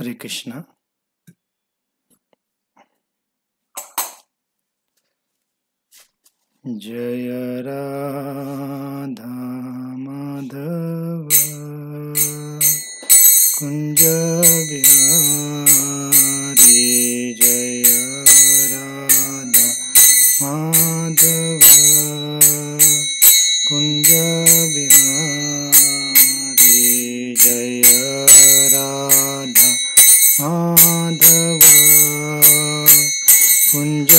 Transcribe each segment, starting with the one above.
हरे कृष्णा। जय राधा माधव कुंज बिहारी। जय राधा माधव कुंज बिहारी। जय राधा माधव कुंज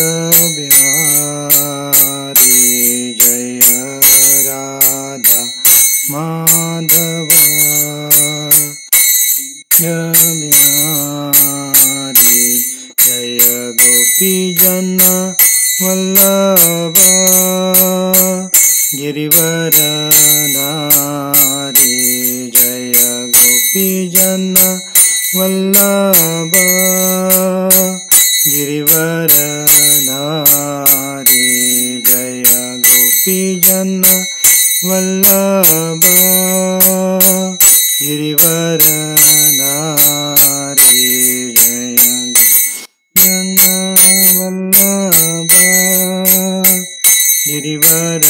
बिहारी। जय राधा माधव कुंज बिहारी। जय गोपी जन वल्लभ गिरिवर धारी। जय गोपी जन वल्लभ गिरिवर धारी। जय गोपी जन वल्लभ गिरिवर धारी। जय जन वल्लभ गिरिवर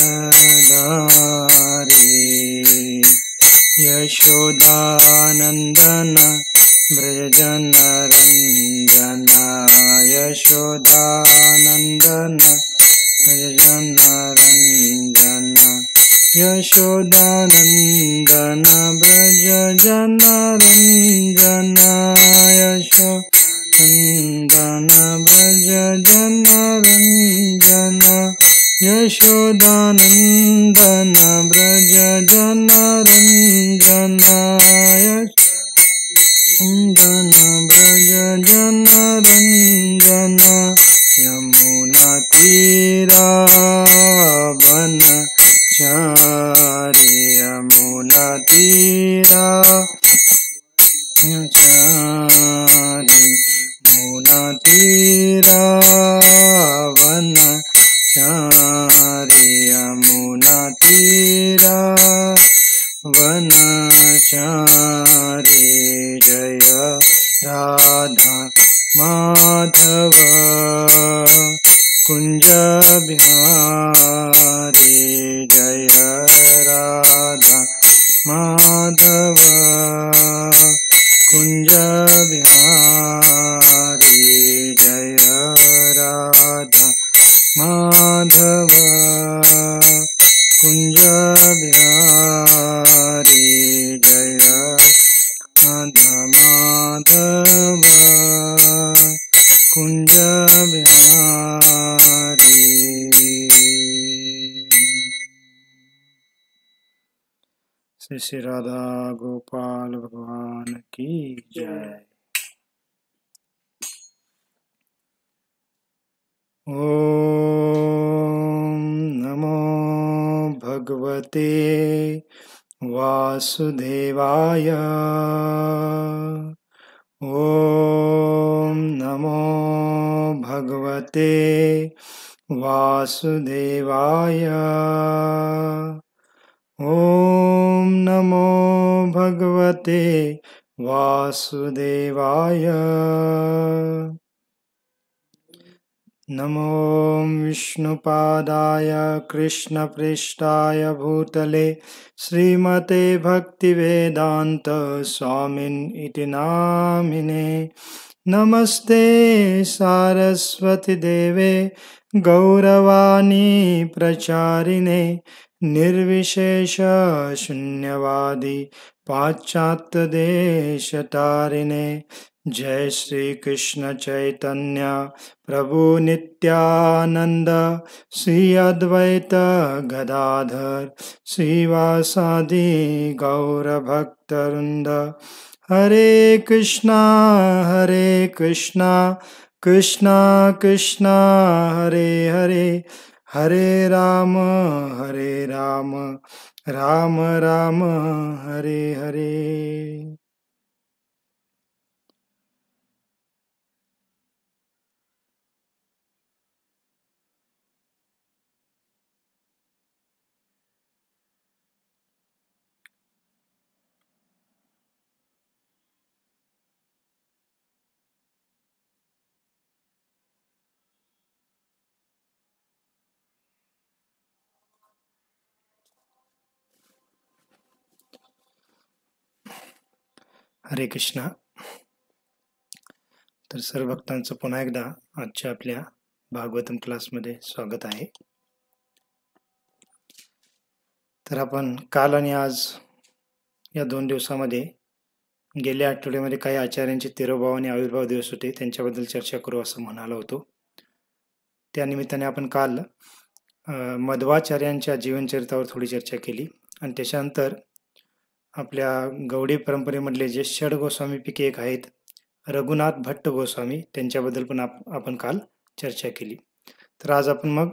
धारी। यशोदानंदन ब्रजजन रंजन। यशोदानंदन ब्रजजन रंजन। यशोदानंदन ब्रजजन रंजन। यशोदानंदन ब्रजजन रंजन। यशोदानंदन ब्रजजन रंजन। यशोदानंदन ब्रजजन रंजन। यमुना तीरावन चारि। यमुना तीराचारि। यमुना तीरावन चारि। यमुना तीरावन चारि। जय राधा माधव कुंज बिहारी। जय राधा माधव कुंज बिहारी। जय राधा माधव कुंज बिहारी। जय राधा माधव कुंज बिहारी। श्री श्री राधा गोपाल भगवान की जय। ओम नमो भगवते वासुदेवाय। ओम नमो भगवते वासुदेवाय। ओम नमो भगवते वासुदेवाय। नमो विष्णुपादाय कृष्णपृष्ठाय भूतले श्रीमते भक्तिवेदांत स्वामिन् इति नामिने। नमस्ते सारस्वती देवे गौरवाणी प्रचारिणे। निर्विशेष शून्यवादी पाश्चात्य देशतारिणे। जय श्री कृष्ण चैतन्य प्रभु नित्यानंद। श्री अद्वैत गदाधर श्रीवासादि गौर भक्तवृंद। हरे कृष्णा कृष्णा कृष्णा हरे हरे। हरे राम राम राम हरे हरे। हरे कृष्णा. तर सर्व भक्तांचं पुन्हा एकदा आजच्या आपल्या भागवतम क्लासमध्ये स्वागत आहे. तर आपण काल आणि आज या 2 दिवसामध्ये गेल्या आठवड्यामध्ये काही आचार्यांचे तिरोभाव आणि आविर्भाव दिवस होते, त्यांच्याबद्दल चर्चा करू असं म्हणालो होतो. त्यानिमित्ताने आपण काल मध्वाचार्यांच्या जीवनचरित्रावर थोडी चर्चा केली आणि त्याच्यानंतर आपल्या गौडी परंपरेमधले जे षड गोस्वामीपैकी एक आहेत रघुनाथ भट्ट गोस्वामी, त्यांच्याबद्दल पण आपण काल चर्चा केली. तर आज आपण मग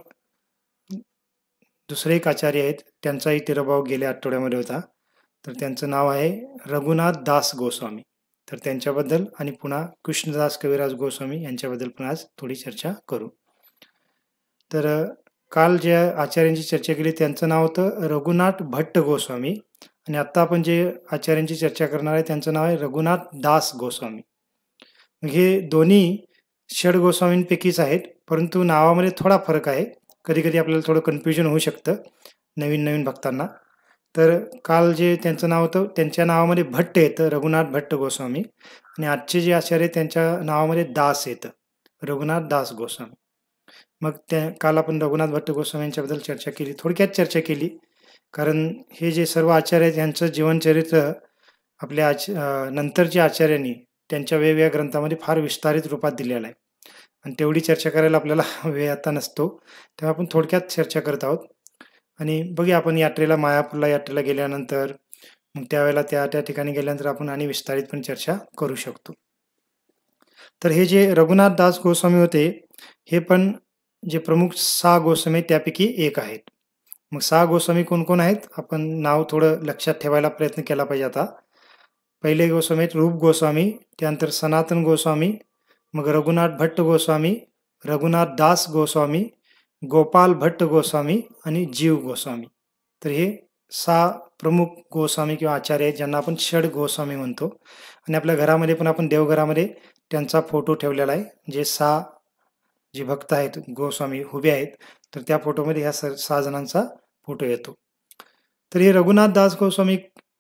दुसरे एक आचार्य आहेत, त्यांचाही तिरोभाव गेल्या आठवड्यामध्ये होता. तर त्यांचं नाव आहे रघुनाथ दास गोस्वामी. तर त्यांच्याबद्दल आणि पुन्हा कृष्णदास कविराज गोस्वामी यांच्याबद्दल पण आज थोडी चर्चा करू. तर काल ज्या आचार्यांची चर्चा केली त्यांचं नाव होतं रघुनाथ भट्ट गोस्वामी आणि आत्ता आपण जे आचार्यांची चर्चा करणार आहे त्यांचं नाव आहे रघुनाथ दास गोस्वामी. हे दोन्ही षड गोस्वामींपैकीच आहेत, परंतु नावामध्ये थोडा फरक आहे. कधी कधी आपल्याला थोडं कन्फ्युजन होऊ शकतं नवीन भक्तांना. तर काल जे त्यांचं नाव होतं त्यांच्या नावामध्ये भट्ट येतं, रघुनाथ भट्ट गोस्वामी, आणि आजचे जे आचार्य त्यांच्या नावामध्ये दास येतं, रघुनाथ दास गोस्वामी. मग काल आपण रघुनाथ भट्ट गोस्वामी यांच्याबद्दल चर्चा केली, थोडक्यात चर्चा केली, कारण हे जे सर्व आचार्य आहेत यांचं जीवनचरित्र आपल्या नंतरच्या आचार्यांनी त्यांच्या वेगवेगळ्या ग्रंथामध्ये फार विस्तारित रूपात दिलेला आहे आणि तेवढी चर्चा करायला आपल्याला वेळ आता नसतो, तेव्हा आपण थोडक्यात चर्चा करत आहोत. आणि बघूया आपण यात्रेला, मायापूरला यात्रेला गेल्यानंतर मग त्यावेळेला त्या ठिकाणी गेल्यानंतर आपण आणि विस्तारितपणे चर्चा करू शकतो. तर हे जे रघुनाथ दास गोस्वामी होते हे पण जे प्रमुख 6 गोस्वामी त्यापैकी एक आहेत. मग 6 गोस्वामी कोण कोण आहेत, आपण नाव थोडं लक्षात ठेवायला प्रयत्न केला पाहिजे. आता पहिले गोस्वामी आहेत रूप गोस्वामी, त्यानंतर सनातन गोस्वामी, मग रघुनाथ भट्ट गोस्वामी, रघुनाथ दास गोस्वामी, गोपाल भट्ट गोस्वामी आणि जीव गोस्वामी. तर हे 6 प्रमुख गोस्वामी किंवा आचार्य आहेत ज्यांना आपण षड गोस्वामी म्हणतो. आणि आपल्या घरामध्ये पण आपण देवघरामध्ये त्यांचा फोटो ठेवलेला आहे. जे 6 जे भक्त आहेत गोस्वामी उभे आहेत, तर त्या फोटोमध्ये ह्या 6 जणांचा फोटो येतो. तर हे रघुनाथ दास गोस्वामी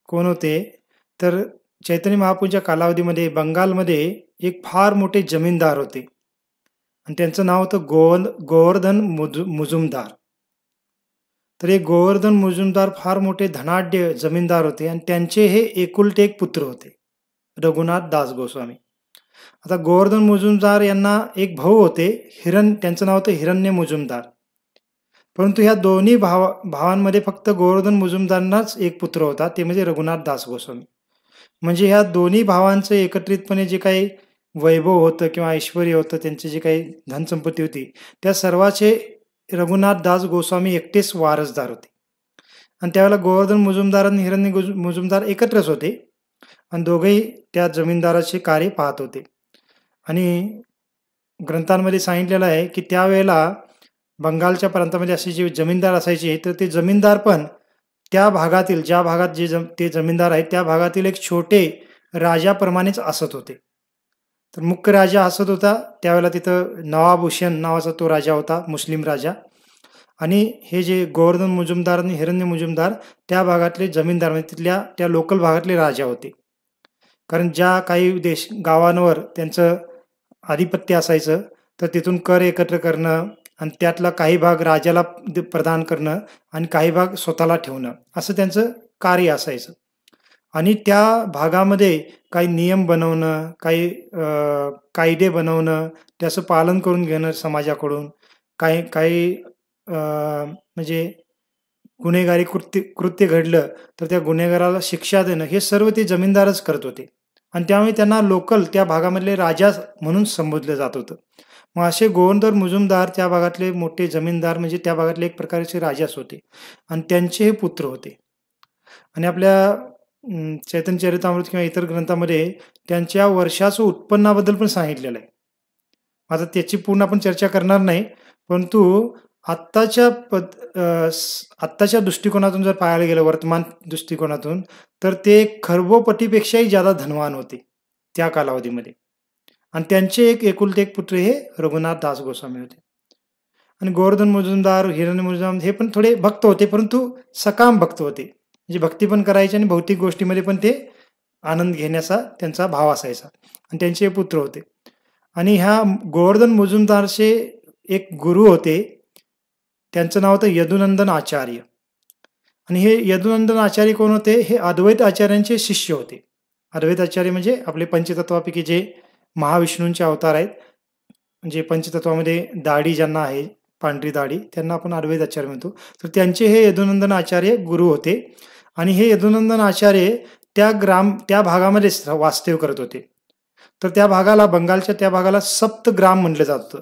कोण होते, तर चैतन्य महाप्रभूंच्या कालावधीमध्ये बंगालमध्ये एक फार मोठे जमीनदार होते आणि त्यांचं नाव होतं गोवर्धन मुजुमदार. तर हे गोवर्धन मुजुमदार फार मोठे धनाढ्य जमीनदार होते आणि त्यांचे हे एकुलते एक पुत्र होते रघुनाथ दास गोस्वामी. आता गोवर्धन मुजुमदार यांना एक भाऊ होते, त्यांचं नाव होतं हिरण्य मुजुमदार. परंतु ह्या दोन्ही भावांमध्ये फक्त गोवर्धन मुजुमदारांनाच एक पुत्र होता, ते म्हणजे रघुनाथ दास गोस्वामी. म्हणजे ह्या दोन्ही भावांचं एकत्रितपणे जे काही वैभव होतं किंवा ऐश्वर्य होतं, त्यांची जी काही धनसंपत्ती होती, त्या सर्वाचे रघुनाथ दास गोस्वामी एकटेच वारसदार होते. आणि त्यावेळेला गोवर्धन मुजुमदार आणि हिरण्य मुजुमदार एकत्रच होते आणि दोघेही त्या जमीनदाराचे कार्य पाहत होते. आणि ग्रंथांमध्ये सांगितलेलं आहे की त्यावेळेला बंगालच्या प्रांतामध्ये असे जे जमीनदार असायचे, तर ते जमीनदार पण त्या भागातील, ज्या भागात ते जमीनदार आहेत त्या भागातील एक छोटे राजाप्रमाणेच असत होते. तर मुख्य राजा असत होता त्यावेळेला तिथं नवाब हुसेन नावाचा तो राजा होता, मुस्लिम राजा. आणि हे जे गोवर्धन मुजुमदार आणि हिरण्य मुजुमदार त्या भागातले जमीनदार, म्हणजे तिथल्या त्या लोकल भागातले राजा होते. कारण ज्या काही गावांवर त्यांचं आधिपत्य असायचं, तर तिथून कर एकत्र करणं आणि त्यातला काही भाग राजाला प्रदान करणं आणि काही भाग स्वतःला ठेवणं, असं त्यांचं कार्य असायचं. आणि त्या भागामध्ये काही नियम बनवणं, काही कायदे बनवणं, त्याचं पालन करून घेणं समाजाकडून, काही म्हणजे गुन्हेगारी कृत्य घडलं तर त्या गुन्हेगाराला शिक्षा देणं, हे सर्व ते जमीनदारच करत होते. आणि त्यामुळे त्यांना लोकल त्या भागामधले राजा म्हणून संबोधलं जात होतं. मग असे गोवर्धन मुजुमदार त्या भागातले मोठे जमीनदार, म्हणजे त्या भागातले एक प्रकारचे राजाच होते आणि त्यांचे हे पुत्र होते. आणि आपल्या चैतन्य चरितामृत किंवा इतर ग्रंथामध्ये त्यांच्या वर्षाचं उत्पन्नाबद्दल पण सांगितलेलं आहे. आता त्याची पूर्ण आपण चर्चा करणार नाही, परंतु आत्ताच्या दृष्टिकोनातून जर पाहायला गेलं, वर्तमान दृष्टिकोनातून, तर ते खरबोपतीपेक्षाही जादा धनवान होते त्या कालावधीमध्ये. आणि त्यांचे एकुलते एक पुत्र हे रघुनाथ दास गोस्वामी होते. आणि गोवर्धन मुजुमदार, हिरण्य मुजुमदार हे पण थोडे भक्त होते, परंतु सकाम भक्त होते, म्हणजे भक्ती पण करायचे आणि भौतिक गोष्टीमध्ये पण ते आनंद घेण्याचा त्यांचा भाव असायचा आणि त्यांचे पुत्र होते. आणि ह्या गोवर्धन मुजुमदारचे एक गुरु होते, त्यांचं नाव होतं यदुनंदन आचार्य. आणि हे यदुनंदन आचार्य कोण होते? हे अद्वैत आचार्यांचे शिष्य होते. अद्वैत आचार्य म्हणजे आपले पंचतत्वापैकी जे महाविष्णूंचे अवतार आहेत, म्हणजे पंचतत्वामध्ये दाढी ज्यांना आहे, पांढरी दाढी, त्यांना आपण अद्वैत आचार्य म्हणतो. तर त्यांचे हे यदुनंदन आचार्य गुरु होते. आणि हे यदुनंदन आचार्य त्या भागामध्येच वास्तव्य करत होते. तर त्या भागाला, बंगालच्या त्या भागाला सप्तग्राम म्हटलं जात होतं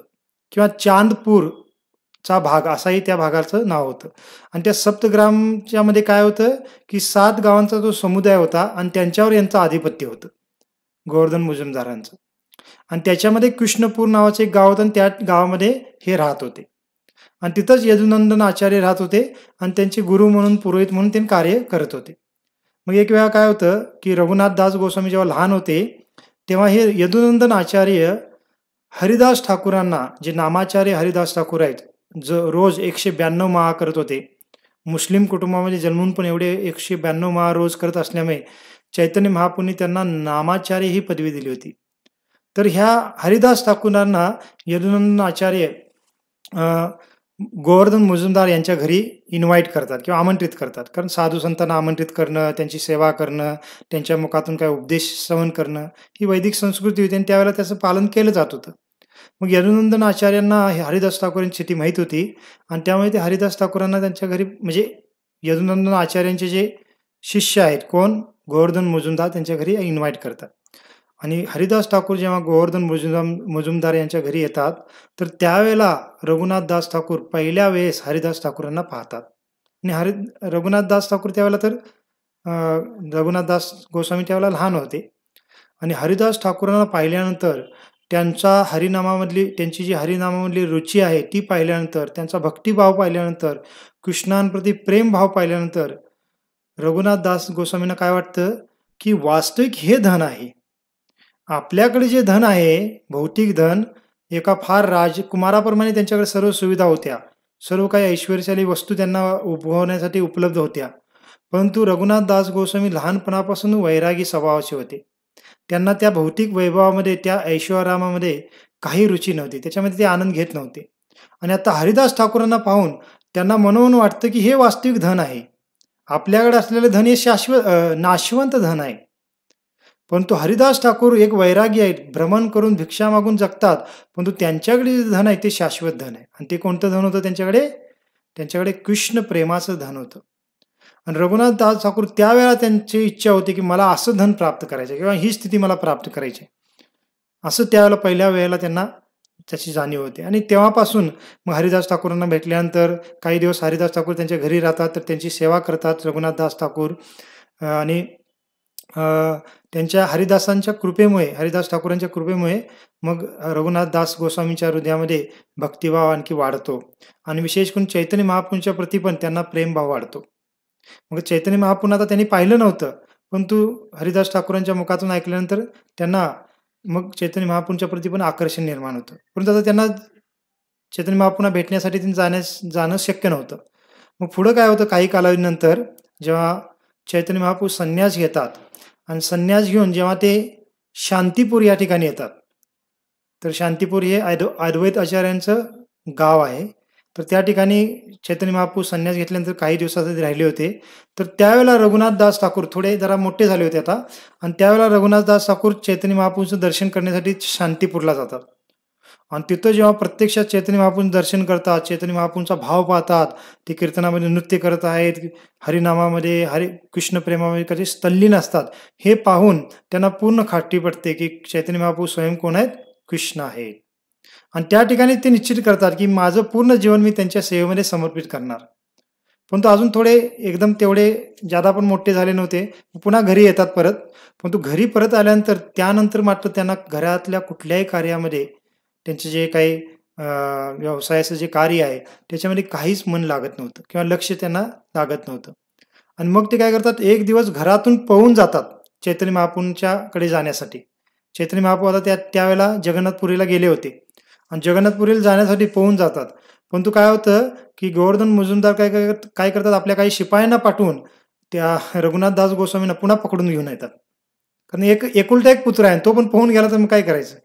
किंवा चांदपूरचा भाग असाही त्या भागाचं नाव होतं. आणि त्या सप्तग्रामच्या मध्ये काय होतं की 7 गावांचा जो समुदाय होता आणि त्यांच्यावर यांचं आधिपत्य होतं, गोवर्धन मुजुमदारांचं. आणि त्याच्यामध्ये कृष्णपूर नावाचं एक गाव होतं आणि त्या गावामध्ये हे राहत होते. आणि तिथंच यदुनंदन आचार्य राहत होते आणि त्यांचे गुरु म्हणून, पुरोहित म्हणून ते कार्य करत होते. मग एक वेळा काय होतं की रघुनाथ दास गोस्वामी जेव्हा लहान होते, तेव्हा हे यदुनंदन आचार्य हरिदास ठाकूरांना, जे नामाचार्य हरिदास ठाकूर आहेत, जो रोज 192 माळा करत होते, मुस्लिम कुटुंबामध्ये जन्मून पण एवढे 192 माळा रोज करत असल्यामुळे चैतन्य महाप्रभूंनी त्यांना नामाचार्य ही पदवी दिली होती. तर ह्या हरिदास ठाकूरांना यदुनंदन आचार्य गोवर्धन मुजुमदार यांच्या घरी इन्व्हाइट करतात किंवा आमंत्रित करतात. कारण साधू संतांना आमंत्रित करणं, त्यांची सेवा करणं, त्यांच्या मुखातून काय उपदेश श्रवण करणं ही वैदिक संस्कृती होती आणि त्यावेळेला त्याचं पालन केलं जात होतं. मग यदुनंदन आचार्यांना हरिदास ठाकूरांची स्थिती माहीत होती आणि त्यामुळे ते हरिदास ठाकूरांना त्यांच्या घरी, म्हणजे यदुनंदन आचार्यांचे जे शिष्य आहेत, कोण, गोवर्धन मुजुमदार, त्यांच्या घरी इन्व्हाइट करतात. आणि हरिदास ठाकूर जेव्हा गोवर्धन मुजुमदार यांच्या घरी येतात, तर त्यावेळेला रघुनाथ दास ठाकूर पहिल्या वेळेस हरिदास ठाकूरांना पाहतात. आणि रघुनाथ दास ठाकूर त्यावेळेला तर रघुनाथ दास गोस्वामी त्यावेळेला लहान होते. आणि हरिदास ठाकूरांना पाहिल्यानंतर त्यांची जी हरिनामामधली रुची आहे ती पाहिल्यानंतर, त्यांचा भक्तिभाव पाहिल्यानंतर, कृष्णांप्रती प्रेमभाव पाहिल्यानंतर रघुनाथ दास गोस्वामींना काय वाटतं की वास्तविक हे धन आहे. आपल्याकडे जे धन आहे, भौतिक धन, एका फार राजकुमाराप्रमाणे त्यांच्याकडे सर्व सुविधा होत्या, सर्व काही ऐश्वर्यशाली वस्तू त्यांना उपभोगण्यासाठी उपलब्ध होत्या. परंतु रघुनाथ दास गोस्वामी लहानपणापासून वैरागी स्वभावाचे होते. त्यांना त्या भौतिक वैभवामध्ये, त्या ऐश्वर्यामध्ये काही रुची नव्हती, त्याच्यामध्ये ते आनंद घेत नव्हते. आणि आता हरिदास ठाकूरांना पाहून त्यांना मनोमन वाटतं की हे वास्तविक धन आहे. आपल्याकडे असलेले धन हे नाशवंत धन आहे. परंतु हरिदास ठाकूर एक वैरागी आहेत, भ्रमण करून भिक्षा मागून जगतात, परंतु त्यांच्याकडे जे धन आहे ते शाश्वत धन आहे. आणि ते कोणतं धन होतं त्यांच्याकडे कृष्ण प्रेमाचं धन होतं. आणि रघुनाथ दास ठाकूर त्यावेळेला त्यांची इच्छा होती की मला असं धन प्राप्त करायचं किंवा ही स्थिती मला प्राप्त करायची, असं त्यावेळेला पहिल्या वेळेला त्यांना त्याची जाणीव होते. आणि तेव्हापासून मग हरिदास ठाकूरांना भेटल्यानंतर काही दिवस हरिदास ठाकूर त्यांच्या घरी राहतात, तर त्यांची सेवा करतात रघुनाथ दास ठाकूर. आणि त्यांच्या हरिदासांच्या कृपेमुळे, हरिदास ठाकूरांच्या कृपेमुळे मग रघुनाथ दास गोस्वामींच्या हृदयामध्ये भक्तिभाव आणखी वाढतो. आणि विशेष करून चैतन्य महाप्रभूंच्या प्रती पण त्यांना प्रेमभाव वाढतो. मग चैतन्य महाप्रभूंना आता त्यांनी पाहिलं नव्हतं, परंतु हरिदास ठाकूरांच्या मुखातून ऐकल्यानंतर त्यांना मग चैतन्य महाप्रभूंच्या प्रती पण आकर्षण निर्माण होतं. परंतु आता त्यांना चैतन्य महाप्रभूंना भेटण्यासाठी जाणं शक्य नव्हतं. मग पुढं काय होतं, काही कालावधीनंतर जेव्हा चैतन्य महाप्रभू संन्यास घेतात आणि संन्यास घेऊन जेव्हा ते शांतीपूर या ठिकाणी येतात, तर शांतीपूर हे अद्वैत आचार्यांचं गाव आहे. तर त्या ठिकाणी चैतन्य महाप्रभू संन्यास घेतल्यानंतर काही दिवसासाठी राहिले होते. तर त्यावेळेला रघुनाथ दास ठाकूर थोडे जरा मोठे झाले होते आता, आणि त्यावेळेला रघुनाथ दास ठाकूर चैतन्य महाप्रभूंचं दर्शन करण्यासाठी शांतीपूरला जातात. आणि तिथं जेव्हा प्रत्यक्षात चैतन्य महाप्रभूंचं दर्शन करतात, चैतन्य महाप्रभूंचा भाव पाहतात, ते कीर्तनामध्ये नृत्य करत आहेत, हरिनामामध्ये, कृष्ण प्रेमामध्ये कधी तल्लीन असतात, हे पाहून त्यांना पूर्ण खात्री पडते की चैतन्य महाप्रभू स्वयं कोण आहेत, कृष्ण आहेत. आणि त्या ठिकाणी ते निश्चित करतात की माझं पूर्ण जीवन मी त्यांच्या सेवेमध्ये समर्पित करणार. परंतु अजून थोडे एकदम तेवढे जादा पण मोठे झाले नव्हते, पुन्हा घरी येतात परत. परंतु घरी परत आल्यानंतर त्यानंतर मात्र त्यांना घरातल्या कुठल्याही कार्यामध्ये, त्यांचे जे काही व्यवसायाचं जे कार्य आहे त्याच्यामध्ये काहीच मन लागत नव्हतं किंवा लक्ष त्यांना लागत नव्हतं. आणि मग ते काय करतात, एक दिवस घरातून पळून जातात चैतन्य महाप्रभूंच्याकडे जाण्यासाठी. चैतन्य महाप्रभू आता त्यावेळेला जगन्नाथपुरीला गेले होते आणि जगन्नाथपुरीला जाण्यासाठी पळून जातात. परंतु काय होतं की गोवर्धन मुजुमदार काय करतात, आपल्या काही शिपायांना पाठवून त्या रघुनाथ दास गोस्वामींना पुन्हा पकडून घेऊन येतात. कारण एकुलता एक पुत्र आहे, तो पण पोहून गेला तर मग काय करायचं?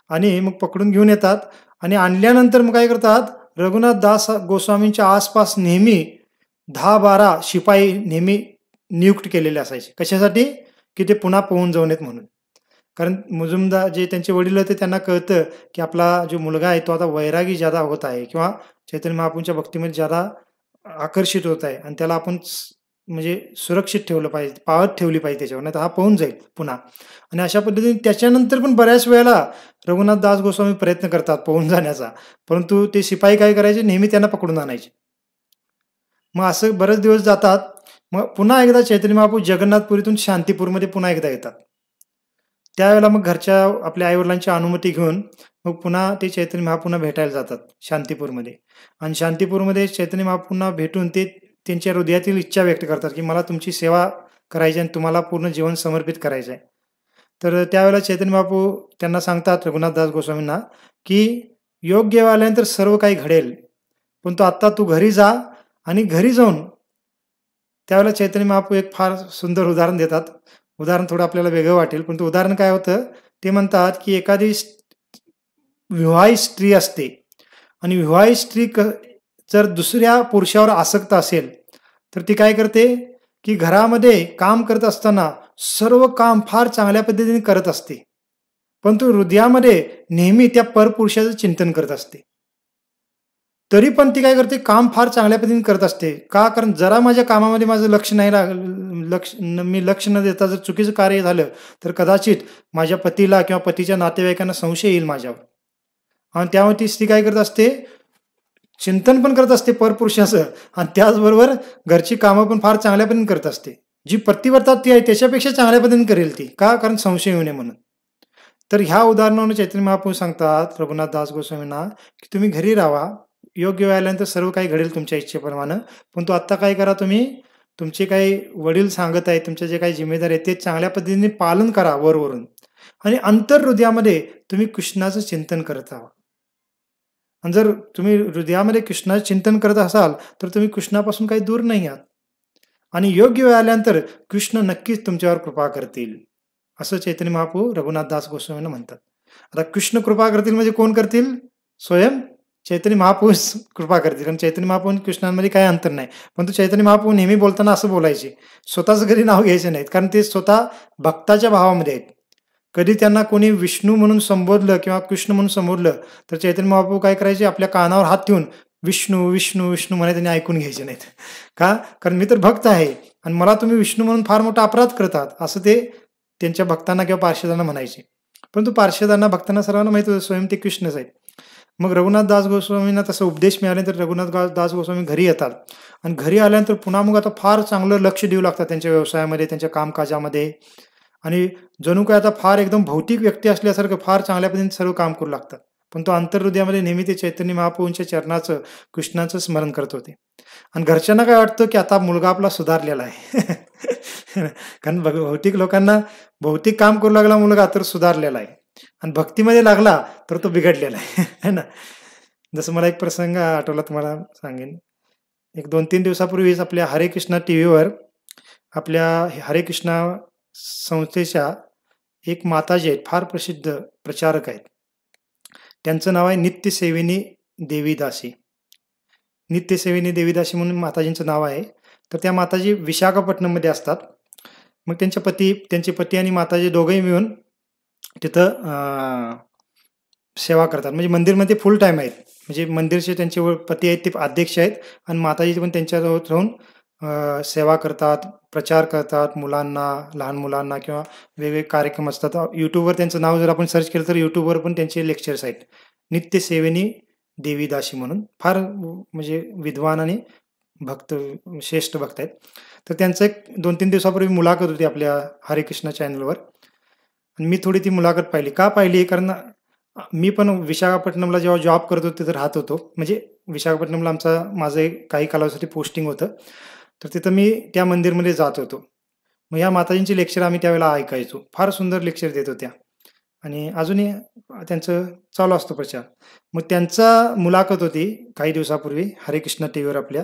आणि मग पकडून घेऊन येतात आणि आणल्यानंतर मग काय करतात, रघुनाथ दास गोस्वामींच्या आसपास नेहमी 10-12 शिपाई नेहमी नियुक्त केलेले असायचे. कशासाठी? की ते पुन्हा पोहून जाऊ नयेत म्हणून. कारण मुजुमदार जे त्यांचे वडील होते त्यांना कळतं, की आपला जो मुलगा आहे तो आता वैरागी ज्यादा होत आहे किंवा चैतन्य महाप्रभूंच्या भक्तीमध्ये ज्यादा आकर्षित होत आहे आणि त्याला आपण म्हणजे सुरक्षित ठेवलं पाहिजे, पाळत ठेवली पाहिजे त्याच्यावर, नाहीतर हा पळून जाईल पुन्हा. आणि अशा पद्धतीने त्याच्यानंतर पण बऱ्याच वेळेला रघुनाथ दास गोस्वामी प्रयत्न करतात पळून जाण्याचा, परंतु ते शिपाई काय करायचे, नेहमी त्यांना पकडून आणायचे. मग असं बरेच दिवस जातात. मग पुन्हा एकदा चैतन्य महाप्रभू जगन्नाथपुरीतून शांतीपूरमध्ये पुन्हा एकदा येतात. त्यावेळेला मग घरच्या आपल्या आईवडिलांची अनुमती घेऊन मग पुन्हा ते चैतन्य महाप्रभूंना भेटायला जातात शांतीपूरमध्ये. आणि शांतीपूरमध्ये चैतन्य महाप्रभूंना भेटून ते त्यांच्या हृदयातील इच्छा व्यक्त करतात, की मला तुमची सेवा करायची आणि तुम्हाला पूर्ण जीवन समर्पित करायचं आहे. तर त्यावेळेला चैतन्य महाप्रभू त्यांना सांगतात रघुनाथदास गोस्वामींना, की योग्य वेळ आल्यानंतर सर्व काही घडेल. पण आत्ता तू घरी जा आणि घरी जाऊन त्यावेळेला चैतन्य महाप्रभू एक फार सुंदर उदाहरण देतात. उदाहरण थोडं आपल्याला वेगळं वाटेल, पण उदाहरण काय होतं, ते म्हणतात, की एखादी विवाहित स्त्री असते आणि विवाहित स्त्री जर दुसऱ्या पुरुषावर आसक्त असेल, तर ती काय करते, की घरामध्ये काम करत असताना सर्व काम फार चांगल्या पद्धतीने करत असते. परंतु हृदयामध्ये नेहमी त्या परपुरुषाचं चिंतन करत असते. तरी पण ती काय करते, काम फार चांगल्या पद्धतीने करत असते. का? कारण जरा माझ्या कामामध्ये माझं लक्ष नाही मी लक्ष न देता जर चुकीचं कार्य झालं, तर कदाचित माझ्या पतीला किंवा पतीच्या नातेवाईकांना संशय येईल माझ्यावर. आणि त्यामुळे ती स्त्री काय करत असते, चिंतन पण करत असते परपुरुषाचं आणि त्याचबरोबर घरची कामं पण फार चांगल्या पद्धतीने करत असते. जी पतिव्रता ती आहे त्याच्यापेक्षा चांगल्या पद्धतीने करेल ती. का? कारण संशय येऊ नये म्हणून. तर ह्या उदाहरणावरून चैतन्य महाप्रभू सांगतात रघुनाथ दास गोस्वामींना, की तुम्ही घरी राहा, योग्य वेळ आल्यानंतर सर्व काही घडेल तुमच्या इच्छेप्रमाणे. पण आता काय करा, तुम्ही तुमचे काही वडील सांगत आहेत, तुमचे जे काही जिम्मेदार आहेत ते चांगल्या पद्धतीने पालन करा वरवरून. आणि अंतर हृदयामध्ये तुम्ही कृष्णाचं चिंतन करत राहा. आणि जर तुम्ही हृदयामध्ये कृष्णाचं चिंतन करत असाल, तर तुम्ही कृष्णापासून काही दूर नाही आहात. आणि योग्य वेळ आल्यानंतर कृष्ण नक्कीच तुमच्यावर कृपा करतील, असं चैतन्य महाप्रभू रघुनाथ दास गोस्वामींना म्हणतात. आता कृष्ण कृपा करतील म्हणजे कोण करतील? स्वयं चैतन्य महाप्रभू कृपा करतील. कारण चैतन्य महाप्रभू आणि कृष्णांमध्ये काही अंतर नाही. परंतु चैतन्य महाप्रभू नेहमी बोलताना असं बोलायचे, स्वतःच कधी नाव घ्यायचे नाहीत, कारण ते स्वतः भक्ताच्या भावामध्ये आहेत. कधी त्यांना कोणी विष्णू म्हणून संबोधलं किंवा कृष्ण म्हणून संबोधलं, तर चैतन्य महाप्रभू काय करायचे, आपल्या कानावर हात ठेवून विष्णू विष्णू विष्णू म्हणे त्यांनी ऐकून घ्यायचे नाहीत. का? कारण मी तर भक्त आहे आणि मला तुम्ही विष्णू म्हणून फार मोठा अपराध करतात, असं ते त्यांच्या भक्तांना किंवा पार्षदांना म्हणायचे. परंतु पार्षदांना, भक्तांना सर्वांना माहित होतं स्वयं ते कृष्णच आहेत. मग रघुनाथ दास गोस्वामींना तसं उपदेश मिळाल्यानंतर रघुनाथ दास गोस्वामी घरी येतात आणि घरी आल्यानंतर पुन्हा मग आता फार चांगलं लक्ष देऊ लागतात त्यांच्या व्यवसायामध्ये, त्यांच्या कामकाजामध्ये. आणि जणू काय आता फार एकदम भौतिक व्यक्ती असल्यासारखं फार चांगल्या पद्धतीने सर्व काम करू लागतात. पण अंतर्हृदयामध्ये नेहमी ते चैतन्य महाप्रभूंच्या चरणाचं, कृष्णाचं स्मरण करत होते. आणि घरच्यांना काय वाटतं, की आता मुलगा आपला सुधारलेला आहे. कारण भौतिक लोकांना भौतिक काम करू लागला मुलगा तर सुधारलेला आहे, आणि भक्तीमध्ये लागला तर तो बिघडलेला आहे, है ना. जसं मला एक प्रसंग आठवला, तुम्हाला सांगेन. एक 2-3 दिवसापूर्वीच आपल्या हरे कृष्णा टीव्हीवर आपल्या हरे कृष्णा संस्थेच्या एक माताजी आहेत, फार प्रसिद्ध प्रचारक आहेत. त्यांचं नाव आहे नित्यसेविनी देवीदासी. नित्यसेविनी देवीदासी म्हणून माताजींचं नाव आहे. तर त्या माताजी विशाखापट्टणममध्ये असतात. मग त्यांचे पती आणि माताजी दोघंही मिळून तिथं सेवा करतात. म्हणजे मंदिरमध्ये फुल टाईम आहेत. म्हणजे मंदिरचे त्यांचे पती आहेत ते अध्यक्ष आहेत आणि माताजी पण त्यांच्याजवळ राहून सेवा करतात, प्रचार करतात मुलांना, लहान मुलांना किंवा वेगवेगळे कार्यक्रम असतात. यूट्यूबवर त्यांचं नाव जर आपण सर्च केलं तर यूट्यूबवर पण त्यांचे लेक्चर्स आहेत. नित्यसेविनी देवीदासी म्हणून फार म्हणजे विद्वान आणि भक्त, श्रेष्ठ भक्त आहेत. तर त्यांचं एक 2-3 दिवसापूर्वी मुलाखत होती आपल्या हरे कृष्णा चॅनलवर. आणि मी थोडी ती मुलाखत पाहिली. का पाहिली? कारण मी पण विशाखापट्टणमला जेव्हा जॉब करत होतो तिथं राहत होतो. म्हणजे विशाखापट्टणमला माझं काही कालावधीसाठी पोस्टिंग होतं. तर तिथं मी त्या मंदिरमध्ये जात होतो. मग या माताजींची लेक्चर आम्ही त्यावेळेला ऐकायचो. फार सुंदर लेक्चर देत होत्या आणि अजूनही त्यांचं चालू असतो प्रचार. मग त्यांचा मुलाखत होती काही दिवसापूर्वी हरे कृष्णा टीव्हीवर आपल्या.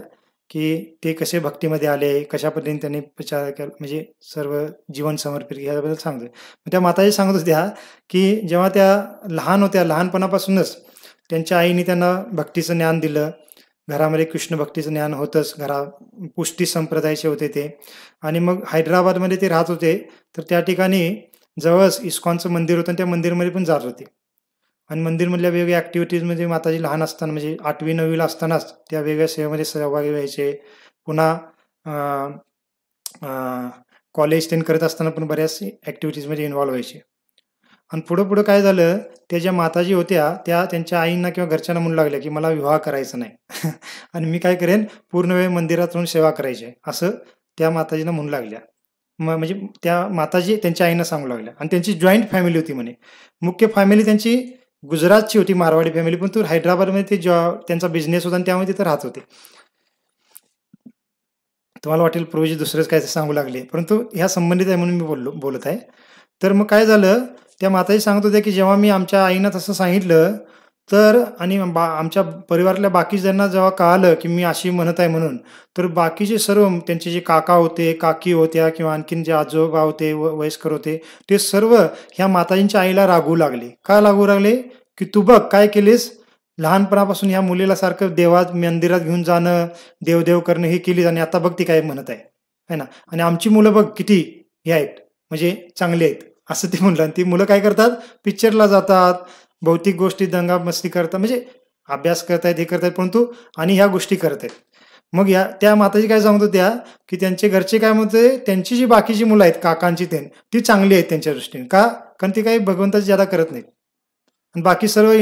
की ते कसे भक्तीमध्ये आले, कशा पद्धतीने त्यांनी प्रचार केला, म्हणजे सर्व जीवन समर्पित केलं याबद्दल सांगतोय. मग त्या माताजी सांगत होत्या, की जेव्हा त्या लहान होत्या, लहानपणापासूनच त्यांच्या आईने त्यांना भक्तीचं ज्ञान दिलं. घरामध्ये कृष्ण भक्तीचं ज्ञान होतंच. पुष्टी संप्रदायाचे होते ते. आणि मग हैदराबादमध्ये ते राहत होते. तर त्या ठिकाणी जवळच इस्कॉनचं मंदिर होतं आणि त्या मंदिरमध्ये पण जात होते. आणि मंदिरमधल्या वेगवेगळ्या ॲक्टिव्हिटीजमध्ये माताजी लहान असताना, म्हणजे 8वी-9वीला असतानाच त्या वेगळ्या सेवेमध्ये सहभागी व्हायचे. पुन्हा कॉलेज ते करत असताना पण बऱ्याच ॲक्टिव्हिटीजमध्ये इन्व्हॉल्व व्हायचे. आणि पुढं-पुढं काय झालं, त्या ज्या माताजी होत्या, त्या त्यांच्या आईंना किंवा घरच्यांना म्हणू लागल्या, की मला विवाह करायचा नाही. आणि मी काय करेन, पूर्ण वेळ मंदिरात राहून सेवा करायची आहे, असं त्या माताजींना म्हणू लागल्या. म्हणजे त्या माताजी त्यांच्या आईंना सांगू लागल्या. आणि त्यांची जॉइंट फॅमिली होती म्हणे. मुख्य फॅमिली त्यांची गुजरातची होती, मारवाडी फॅमिली, पण तो हैदराबादमध्ये ते त्यांचा बिझनेस होता आणि त्यामुळे तिथे राहत होते. तुम्हाला वाटेल पूर्वजी दुसरंच काय सांगू लागले, परंतु ह्या संबंधित आहे म्हणून मी बोलत आहे. तर मग काय झालं, त्या माताजी सांगत होत्या, की जेव्हा मी आमच्या आईनं तसं सांगितलं, तर आणि आमच्या परिवारातल्या बाकीच्यांना जेव्हा कळालं, की मी अशी म्हणत आहे म्हणून, तर बाकीचे सर्व त्यांचे जे काका होते, काकी होत्या किंवा आणखीन जे आजोबा होते, वयस्कर होते, ते सर्व ह्या माताजींच्या आईला रागवू लागले. का रागवू लागले, की तू बघ काय केलीस, लहानपणापासून ह्या मुलीला सारखं मंदिरात घेऊन जाणं, देवदेव करणं हे केलीस आणि आता बघ ती काय म्हणत आहे, है ना. आणि आमची मुलं बघ किती हे आहेत, म्हणजे चांगली आहेत, असं ते म्हणलं. आणि ती मुलं काय करतात, पिक्चरला जातात, भौतिक गोष्टी दंगामस्ती करतात, म्हणजे अभ्यास करतायत, हे करतायत, परंतु आणि ह्या गोष्टी करत आहेत. मग त्या माताजी काय सांगत होत्या, की त्यांचे घरचे काय म्हणते, त्यांची जी बाकीची मुलं आहेत काकांची ती चांगली आहेत त्यांच्या दृष्टीने. का? कारण ती काही भगवंताची ज्यादा करत नाहीत. आणि बाकी सर्व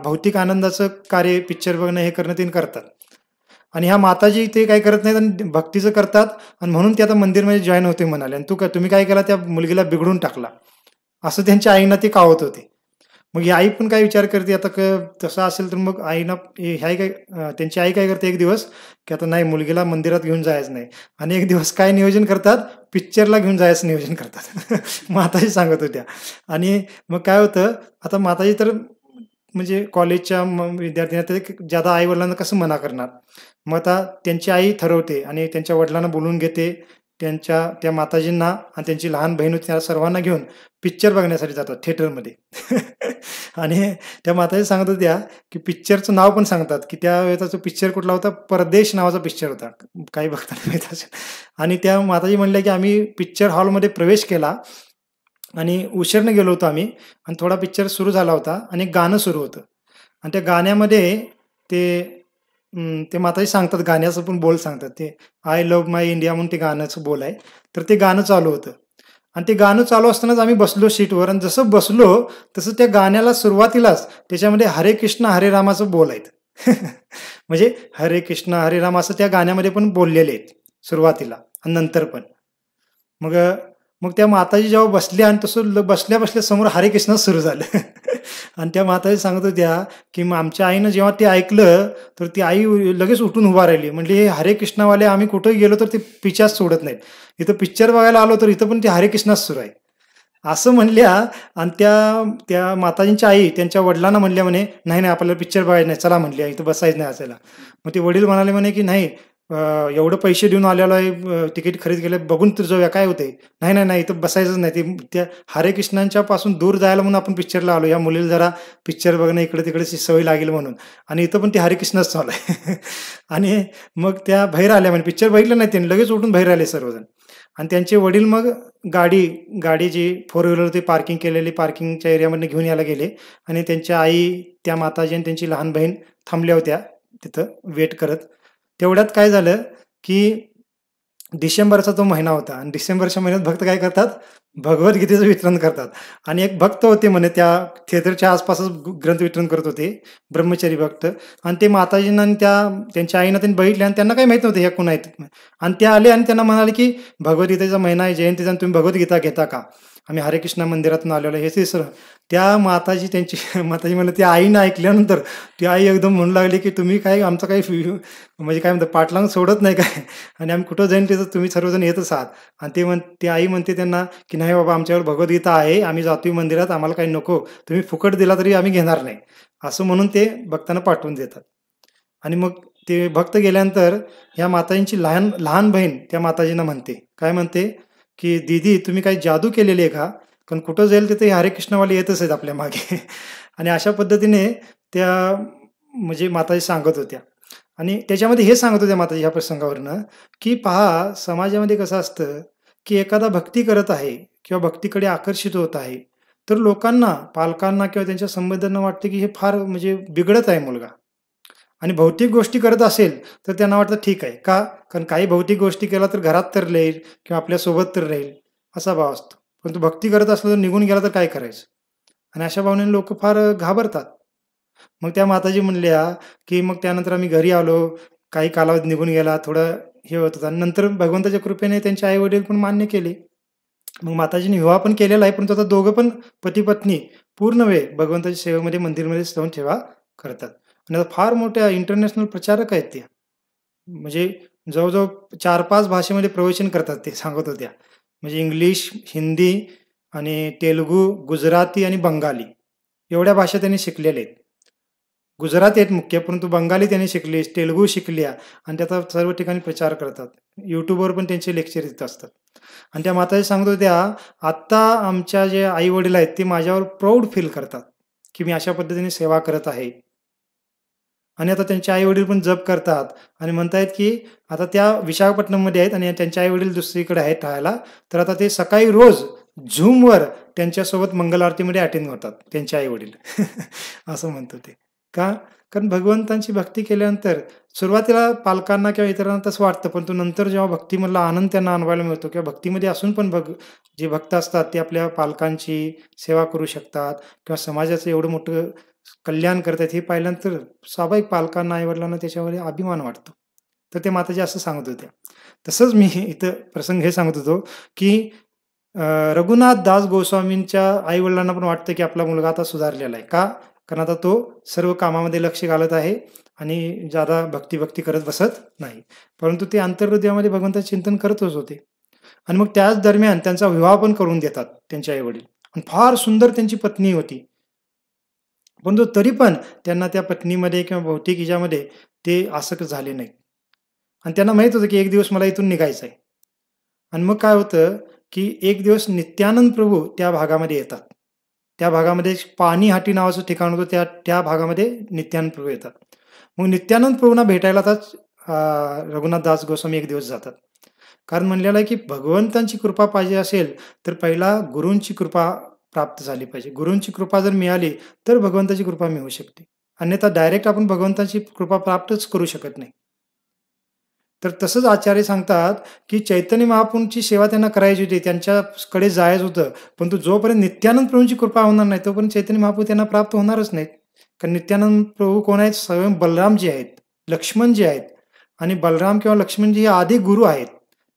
भौतिक आनंदाचं कार्य, पिक्चर बघणं, हे करणं ते करतात. आणि ह्या माताजी ते काय करत नाहीत आणि भक्तीचं करतात. आणि म्हणून ते आता मंदिरमध्ये जॉईन होते म्हणाले. आणि तुम्ही काय केला, त्या मुलगीला बिघडून टाकला, असं त्यांच्या आईना ते कावत होते. मग ही आई पण काय विचार करते, आता तसं असेल तर मग आईना त्यांची आई काय करते एक दिवस, की आता नाही, मुलगीला मंदिरात घेऊन जायचं नाही. आणि एक दिवस काय नियोजन करतात, पिक्चरला घेऊन जायचं नियोजन करतात. माताजी सांगत होत्या. आणि मग काय होतं, आता माताजी तर म्हणजे कॉलेजच्या विद्यार्थ्यांना ते ज्यादा आई-वडिलांना कसं मना करणार. मग आता त्यांची आई ठरवते आणि त्यांच्या वडिलांना बोलवून घेते. त्या माताजींना आणि त्यांची लहान बहीण होती, त्या सर्वांना घेऊन पिक्चर बघण्यासाठी जातात थिएटरमध्ये. आणि त्या माताजी सांगत होत्या, की पिक्चरचं नाव पण सांगतात, की त्यावेळेचा जो पिक्चर कुठला होता, परदेश नावाचा पिक्चर होता. काही बघताना माहीत असेल. आणि त्या माताजी म्हणल्या, की आम्ही पिक्चर हॉलमध्ये प्रवेश केला आणि उशिराने गेलो होतो आम्ही. आणि थोडा पिक्चर सुरू झाला होता आणि एक गाणं सुरू होतं. आणि त्या गाण्यामध्ये ते माताजी सांगतात, गाण्याचं पण बोल सांगतात. ते आय लव्ह माय इंडिया म्हणून ते गाण्याचं बोल आहे. तर ते गाणं चालू होतं. आणि ते गाणं चालू असतानाच आम्ही बसलो सीटवर. आणि जसं बसलो तसं त्या गाण्याला सुरुवातीलाच त्याच्यामध्ये हरे कृष्ण हरे रामाचं बोल आहेत. म्हणजे हरे कृष्ण हरे राम असं त्या गाण्यामध्ये पण बोललेले आहेत सुरुवातीला आणि नंतर पण. मग मग त्या माताजी जेव्हा बसल्या आणि तसं बसल्या समोर हरे कृष्ण सुरू झालं. आणि त्या माताजी सांगत होत्या, की मग आमच्या आईनं जेव्हा ते ऐकलं, तर ती आई लगेच उठून उभा राहिली. म्हटली, हे हरे कृष्णवाले आम्ही कुठेही गेलो तर ते पिक्चर सोडत नाहीत. इथं पिक्चर बघायला आलो तर इथं पण ते हरे कृष्णच सुरू आहे, असं म्हणल्या. आणि त्या त्या माताजींच्या आई त्यांच्या वडिलांना म्हणल्या म्हणे, नाही नाही, आपल्याला पिक्चर बघायचं नाही, चला म्हणल्या, इथं बसायचं नाही असायला. मग ते वडील म्हणाले म्हणे, की नाही, एवढं पैसे देऊन आलेलो आहे, तिकीट खरेदी केलं, बघून तर जाऊया, काय होतंय. नाही नाही नाही, इथं बसायचंच नाही. त्या हरे कृष्णांच्या पासून दूर जायला म्हणून आपण पिक्चरला आलो. या मुलीला जरा पिक्चर बघणं इकडे तिकडेची सवय लागेल म्हणून. आणि इथं पण ते हरे कृष्णच चालू आहे. आणि मग त्या बाहेर आल्या, म्हणजे पिक्चर बघितलं नाही त्यांनी, लगेच उठून बाहेर आले सर्वजण. आणि त्यांचे वडील मग गाडी जी 4 व्हीलर होती पार्किंग केलेली, पार्किंगच्या एरियामधनं घेऊन यायला गेले. आणि त्यांच्या आई, त्या माताजी आणि त्यांची लहान बहीण थांबल्या होत्या तिथं वेट करत. तेवढ्यात काय झालं, की डिसेंबरचा तो महिना होता आणि डिसेंबरच्या महिन्यात भक्त काय करतात, भगवद्गीतेचं वितरण करतात. आणि एक भक्त होते म्हणे, त्या थिएटरच्या आसपासच ग्रंथ वितरण करत होते, ब्रह्मचारी भक्त. आणि ते माताजींना आणि त्यांच्या आईनं त्यांनी बघितले आणि त्यांना काही माहीत नव्हतं ह्या कोण आहेत. आणि ते आले आणि त्यांना म्हणाले, की भगवद्गीतेचा महिना आहे, जयंतीचा, तुम्ही भगवद्गीता घेता का? आम्ही हरे कृष्ण मंदिरातून आलेलो आहे, हे सर. त्या माताजी माताजी म्हणलं, त्या आईनं ऐकल्यानंतर ती आई एकदम म्हणू लागली, की तुम्ही काय आमचं काही म्हणजे काय म्हणतात, पाठलाग सोडत नाही काय? आणि आम्ही कुठं जाईन तिथं तुम्ही सर्वजण येतच आहात. आणि ती आई म्हणते त्यांना, की नाही बाबा, आमच्यावर भगवद्गीता आहे, आम्ही जातोय मंदिरात, आम्हाला काही नको, तुम्ही फुकट दिला तरी आम्ही घेणार नाही, असं म्हणून ते भक्तांना पाठवून देतात. आणि मग ते भक्त गेल्यानंतर ह्या माताजींची लहान लहान बहीण त्या माताजींना म्हणते, काय म्हणते, की "दीदी तुम्ही काही जादू केलेली आहे का? कारण कुठं जाईल तिथे हरे कृष्णवाले येतच आहेत आपल्या मागे." आणि अशा पद्धतीने त्या म्हणजे माताजी सांगत होत्या. आणि त्याच्यामध्ये हे सांगत होत्या माताजी ह्या प्रसंगावरनं, की पहा समाजामध्ये कसं असतं, की एखादा भक्ती करत आहे किंवा भक्तीकडे आकर्षित होत आहे, तर लोकांना, पालकांना किंवा त्यांच्या संबंधितांना वाटतं, की हे फार म्हणजे बिघडत आहे मुलगा. आणि भौतिक गोष्टी करत असेल, तर त्यांना वाटतं ठीक आहे. का? कारण काही भौतिक गोष्टी केल्या तर घरात तर राहील किंवा आपल्यासोबत तर राहील, असा भाव असतो. परंतु भक्ती करत असलो तर निघून गेला तर काय करायचं? आणि अशा भावनेने लोकं फार घाबरतात. मग त्या माताजी म्हणल्या, की मग त्यानंतर आम्ही घरी आलो. काही कालावधी निघून गेला. थोडं हे होत होतं आणि नंतर भगवंताच्या कृपेने त्यांचे आई-वडील पण मान्य केले. मग माताजींनी विवाह पण केलेला आहे, परंतु आता दोघं पण पती-पत्नी पूर्ण वेळ भगवंताच्या सेवेमध्ये मंदिरमध्ये जाऊन सेवा करतात. आणि आता फार मोठ्या इंटरनॅशनल प्रचारक आहेत त्या. म्हणजे जवळ-जवळ 4-5 भाषेमध्ये प्रवचन करतात ते सांगत होत्या. म्हणजे इंग्लिश, हिंदी आणि तेलुगू, गुजराती आणि बंगाली एवढ्या भाषा त्यांनी शिकलेल्या आहेत. गुजराती आहेत मुख्य, परंतु बंगाली त्यांनी शिकली, तेलुगू शिकल्या आणि त्या आता सर्व ठिकाणी प्रचार करतात. YouTubeवर पण त्यांचे लेक्चर येत असतात. आणि त्या माताजी सांगत होत्या, "आत्ता आमच्या जे आई-वडील आहेत, ते माझ्यावर प्राउड फील करतात, की मी अशा पद्धतीने सेवा करत आहे." आणि आता त्यांचे आई-वडील पण जप करतात आणि म्हणतायत, की आता त्या विशाखापट्टणममध्ये आहेत आणि त्यांचे आई-वडील दुसरीकडे आहेत राहायला. तर आता ते सकाळी रोज Zoomवर त्यांच्यासोबत मंगल आरतीमध्ये अटेंड होतात, त्यांचे आई-वडील. असं म्हणत होते. का? कारण भगवंतांची भक्ती केल्यानंतर सुरुवातीला पालकांना किंवा इतरांना तसं वाटतं, परंतु नंतर जेव्हा भक्तीमधला आनंद त्यांना अनुभवायला मिळतो किंवा भक्तीमध्ये असून पण जे भक्त असतात ते आपल्या पालकांची सेवा करू शकतात किंवा समाजाचं एवढं मोठं कल्याण करतायत हे पाहिल्यानंतर स्वाभाविक पालकांना, आई-वडिलांना त्याच्यावर अभिमान वाटतो. तर ते माताजी असं सांगत होत्या. तसंच मी इथं प्रसंग हे सांगत होतो, की अ, रघुनाथ दास गोस्वामींच्या आई-वडिलांना पण वाटतं, की आपला मुलगा आता सुधारलेला आहे. का? कारण आता तो सर्व कामामध्ये लक्ष घालत आहे आणि ज्यादा भक्ती-भक्ती करत बसत नाही. परंतु ते अंतर्हृदयामध्ये भगवंताचं चिंतन करतच होते. आणि मग त्याच दरम्यान त्यांचा विवाह पण करून देतात त्यांचे आई-वडील. आणि फार सुंदर त्यांची पत्नी होती. परंतु तरी पण त्यांना त्या पत्नीमध्ये किंवा भौतिक हिच्यामध्ये ते आसक्त झाले नाहीत. आणि त्यांना माहीत होतं, की एक दिवस मला इथून निघायचं आहे. आणि मग काय होतं, की एक दिवस नित्यानंद प्रभू त्या भागामध्ये येतात. त्या भागामध्ये पाणीहाटी नावाचं ठिकाण होतं. त्या त्या भागामध्ये नित्यानंद प्रभू येतात. मग नित्यानंद प्रभूंना भेटायला आता रघुनाथ दास गोस्वामी एक दिवस जातात. कारण म्हणलेलं आहे, की भगवंतांची कृपा पाहिजे असेल, तर पहिला गुरूंची कृपा प्राप्त झाली पाहिजे. गुरूंची कृपा जर मिळाली, तर भगवंताची कृपा मिळू शकते. अन्यथा डायरेक्ट आपण भगवंताची कृपा प्राप्तच करू शकत नाही. तर तसंच आचार्य सांगतात, की चैतन्य महाप्रभूंची सेवा त्यांना करायची होती. त्यांच्याकडे जायचं होतं. परंतु जोपर्यंत नित्यानंद प्रभूंची कृपा होणार नाही, तोपर्यंत चैतन्य महाप्रभू त्यांना प्राप्त होणारच नाहीत. कारण नित्यानंद प्रभू कोण आहेत? स्वयं बलरामजी आहेत, लक्ष्मणजी आहेत आणि बलराम किंवा लक्ष्मणजी हे आदी गुरु आहेत.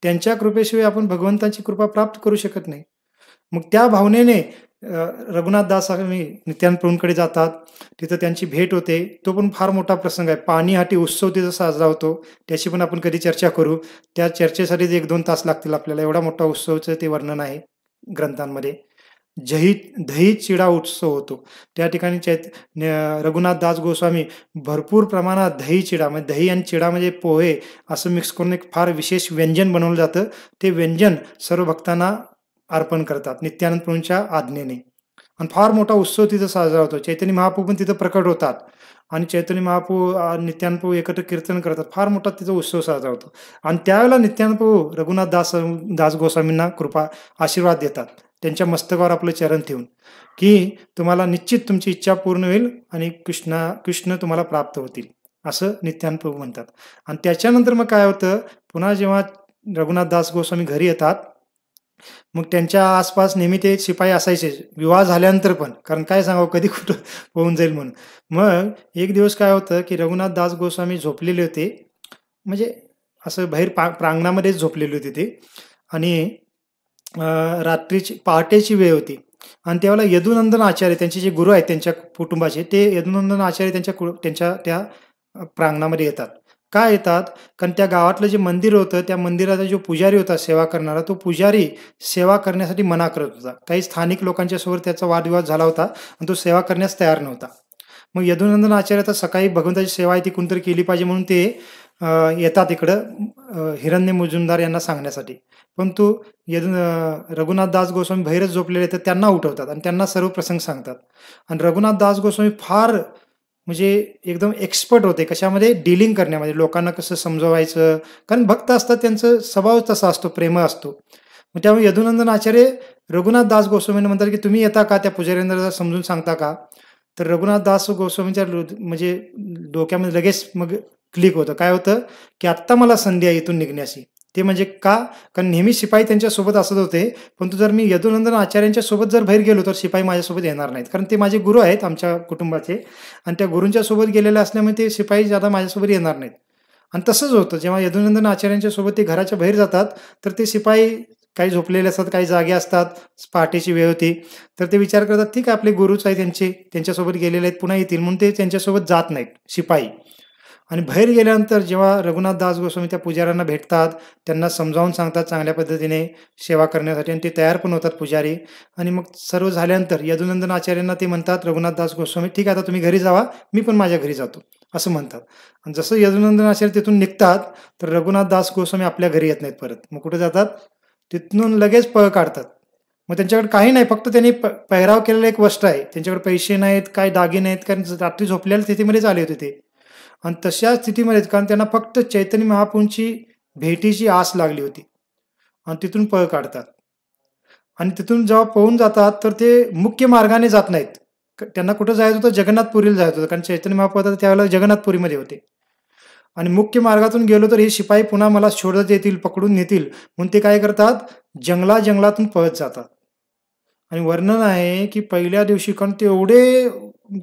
त्यांच्या कृपेशिवाय आपण भगवंताची कृपा प्राप्त करू शकत नाही. मग त्या भावनेने रघुनाथ दास स्वामी नित्यानंद प्रभूंकडे जातात. तिथं त्यांची भेट होते. तो पण फार मोठा प्रसंग आहे. पाणीहाटी उत्सव तिथं साजरा होतो. त्याची पण आपण कधी चर्चा करू. त्या चर्चेसाठीच 1-2 तास लागतील आपल्याला. एवढा मोठा उत्सवाचं ते वर्णन आहे ग्रंथांमध्ये. दही चिडा उत्सव होतो. त्या ठिकाणी रघुनाथ दास गोस्वामी भरपूर प्रमाणात दही चिडा म्हणजे दही आणि चिडा म्हणजे पोहे असं मिक्स करून एक फार विशेष व्यंजन बनवलं जातं. ते व्यंजन सर्व भक्तांना अर्पण करतात नित्यानंद प्रभूंच्या आज्ञेने. आणि फार मोठा उत्सव तिथं साजरा होतो. चैतन्य महाप्रभू पण तिथं प्रकट होतात आणि चैतन्य महाप्रभू नित्यानंद प्रभू एकत्र कीर्तन करतात. फार मोठा तिथं उत्सव साजरा होतो. आणि त्यावेळेला नित्यानंद प्रभू रघुनाथ दास गोस्वामींना आशीर्वाद देतात. त्यांच्या मस्तकावर आपलं चरण ठेवून, की तुम्हाला निश्चित तुमची इच्छा पूर्ण होईल आणि कृष्ण तुम्हाला प्राप्त होतील. असं नित्यानंद प्रभू म्हणतात. आणि त्याच्यानंतर मग काय होतं, पुन्हा जेव्हा रघुनाथ दास गोस्वामी घरी येतात, मग त्यांच्या आसपास नेहमी ते शिपाई असायचेच. विवाह झाल्यानंतर पण. कारण काय सांगावं कधी कुठं होऊन जाईल म्हणून. मग एक दिवस काय होतं, की रघुनाथ दास गोस्वामी झोपलेले होते. म्हणजे असं बाहेर प्रांगणामध्येच झोपलेले होते ते आणि रात्रीची पहाटेची वेळ होती आणि त्यावेळेला यदुनंदन आचार्य त्यांचे जे गुरु आहेत त्यांच्या कुटुंबाचे, ते यदुनंदन आचार्य त्यांच्या त्या प्रांगणामध्ये येतात. का येतात? कारण त्या गावातलं जे मंदिर होतं, त्या मंदिराचा जो पुजारी होता सेवा करणारा, तो पुजारी सेवा करण्यासाठी मना करत होता. काही स्थानिक लोकांच्या सोबत त्याचा वादविवाद झाला होता आणि तो सेवा करण्यास तयार नव्हता. मग यदुनंदन आचार्य आता सकाळी भगवंताची सेवा आहे ती कोणतरी केली पाहिजे म्हणून ते येतात इकडं हिरण्य मुजुमदार यांना सांगण्यासाठी. परंतु रघुनाथ दास गोस्वामी बाहेरच झोपलेले तर त्यांना उठवतात आणि त्यांना सर्व प्रसंग सांगतात. आणि रघुनाथ दास गोस्वामी फार म्हणजे एकदम एक्सपर्ट होते कशामध्ये, डीलिंग करण्यामध्ये, लोकांना कसं समजवायचं. कारण भक्त असतात, त्यांचा स्वभाव तसा असतो, प्रेम असतो. मग त्यामुळे यदुनंदन आचार्य रघुनाथ दास गोस्वामींना म्हणतात की तुम्ही येता का, त्या पुजाऱ्यांना समजून सांगता का. तर रघुनाथ दास गोस्वामीच्या म्हणजे डोक्यामध्ये लगेच मग क्लिक होतं. काय होतं की आत्ता मला संधी आहे इथून निघण्याची. ते म्हणजे का, कारण नेहमी शिपाई त्यांच्यासोबत असत होते, परंतु जर मी यदुनंदन आचार्यांच्या सोबत जर बाहेर गेलो तर शिपाई माझ्यासोबत येणार नाहीत, कारण ते माझे गुरु आहेत आमच्या कुटुंबाचे. आणि त्या गुरूंच्या सोबत गेलेले असल्यामुळे ते शिपाई ज्यादा माझ्यासोबत येणार नाहीत. आणि तसंच होतं, जेव्हा यदुनंदन आचार्यांच्या सोबत ते घराच्या बाहेर जातात तर ते शिपाई काही झोपलेले असतात, काही जागे असतात, पहाटेची वेळ होती. तर ते विचार करतात ठीक आहे आपले गुरुच आहे त्यांच्यासोबत गेलेले आहेत, पुन्हा येतील, म्हणून ते त्यांच्यासोबत जात नाहीत शिपाई. आणि बाहेर गेल्यानंतर जेव्हा रघुनाथ दास गोस्वामी त्या पुजाऱ्यांना भेटतात, त्यांना समजावून सांगतात चांगल्या पद्धतीने सेवा करण्यासाठी, आणि ते तयार पण होतात पुजारी. आणि मग सर्व झाल्यानंतर यदुनंदन आचार्यांना ते म्हणतात रघुनाथ दास गोस्वामी ठीक आहे आता तुम्ही घरी जावा, मी पण माझ्या घरी जातो असं म्हणतात. आणि जसं यदुनंदन आचार्य तिथून निघतात तर रघुनाथ दास गोस्वामी आपल्या घरी येत नाहीत परत. मग कुठे जातात, तिथून लगेच पळ काढतात. मग त्यांच्याकडे काही नाही, फक्त त्यांनी पेहराव केलेलं एक वस्त्र आहे, त्यांच्याकडे पैसे नाहीत, काय दागिने नाहीत, कारण रात्री झोपलेल्या स्थितीमध्येच आले होते ते. आणि तशा स्थितीमध्येच, कारण त्यांना फक्त चैतन्य महाप्रभूंची भेटीची आस लागली होती, आणि तिथून पळ काढतात. आणि तिथून जेव्हा पळून जातात तर ते मुख्य मार्गाने जात नाहीत. त्यांना कुठं जायचं होतं, जगन्नाथपुरीला जायचं होतं, कारण चैतन्य महाप्रभू त्यावेळेला जगन्नाथपुरीमध्ये होते. आणि मुख्य मार्गातून गेलो तर हे शिपाई पुन्हा मला शोधत येतील, पकडून नेतील, म्हणून ते काय करतात, जंगलातून पळत जातात. आणि वर्णन आहे की पहिल्या दिवशी, कारण ते एवढे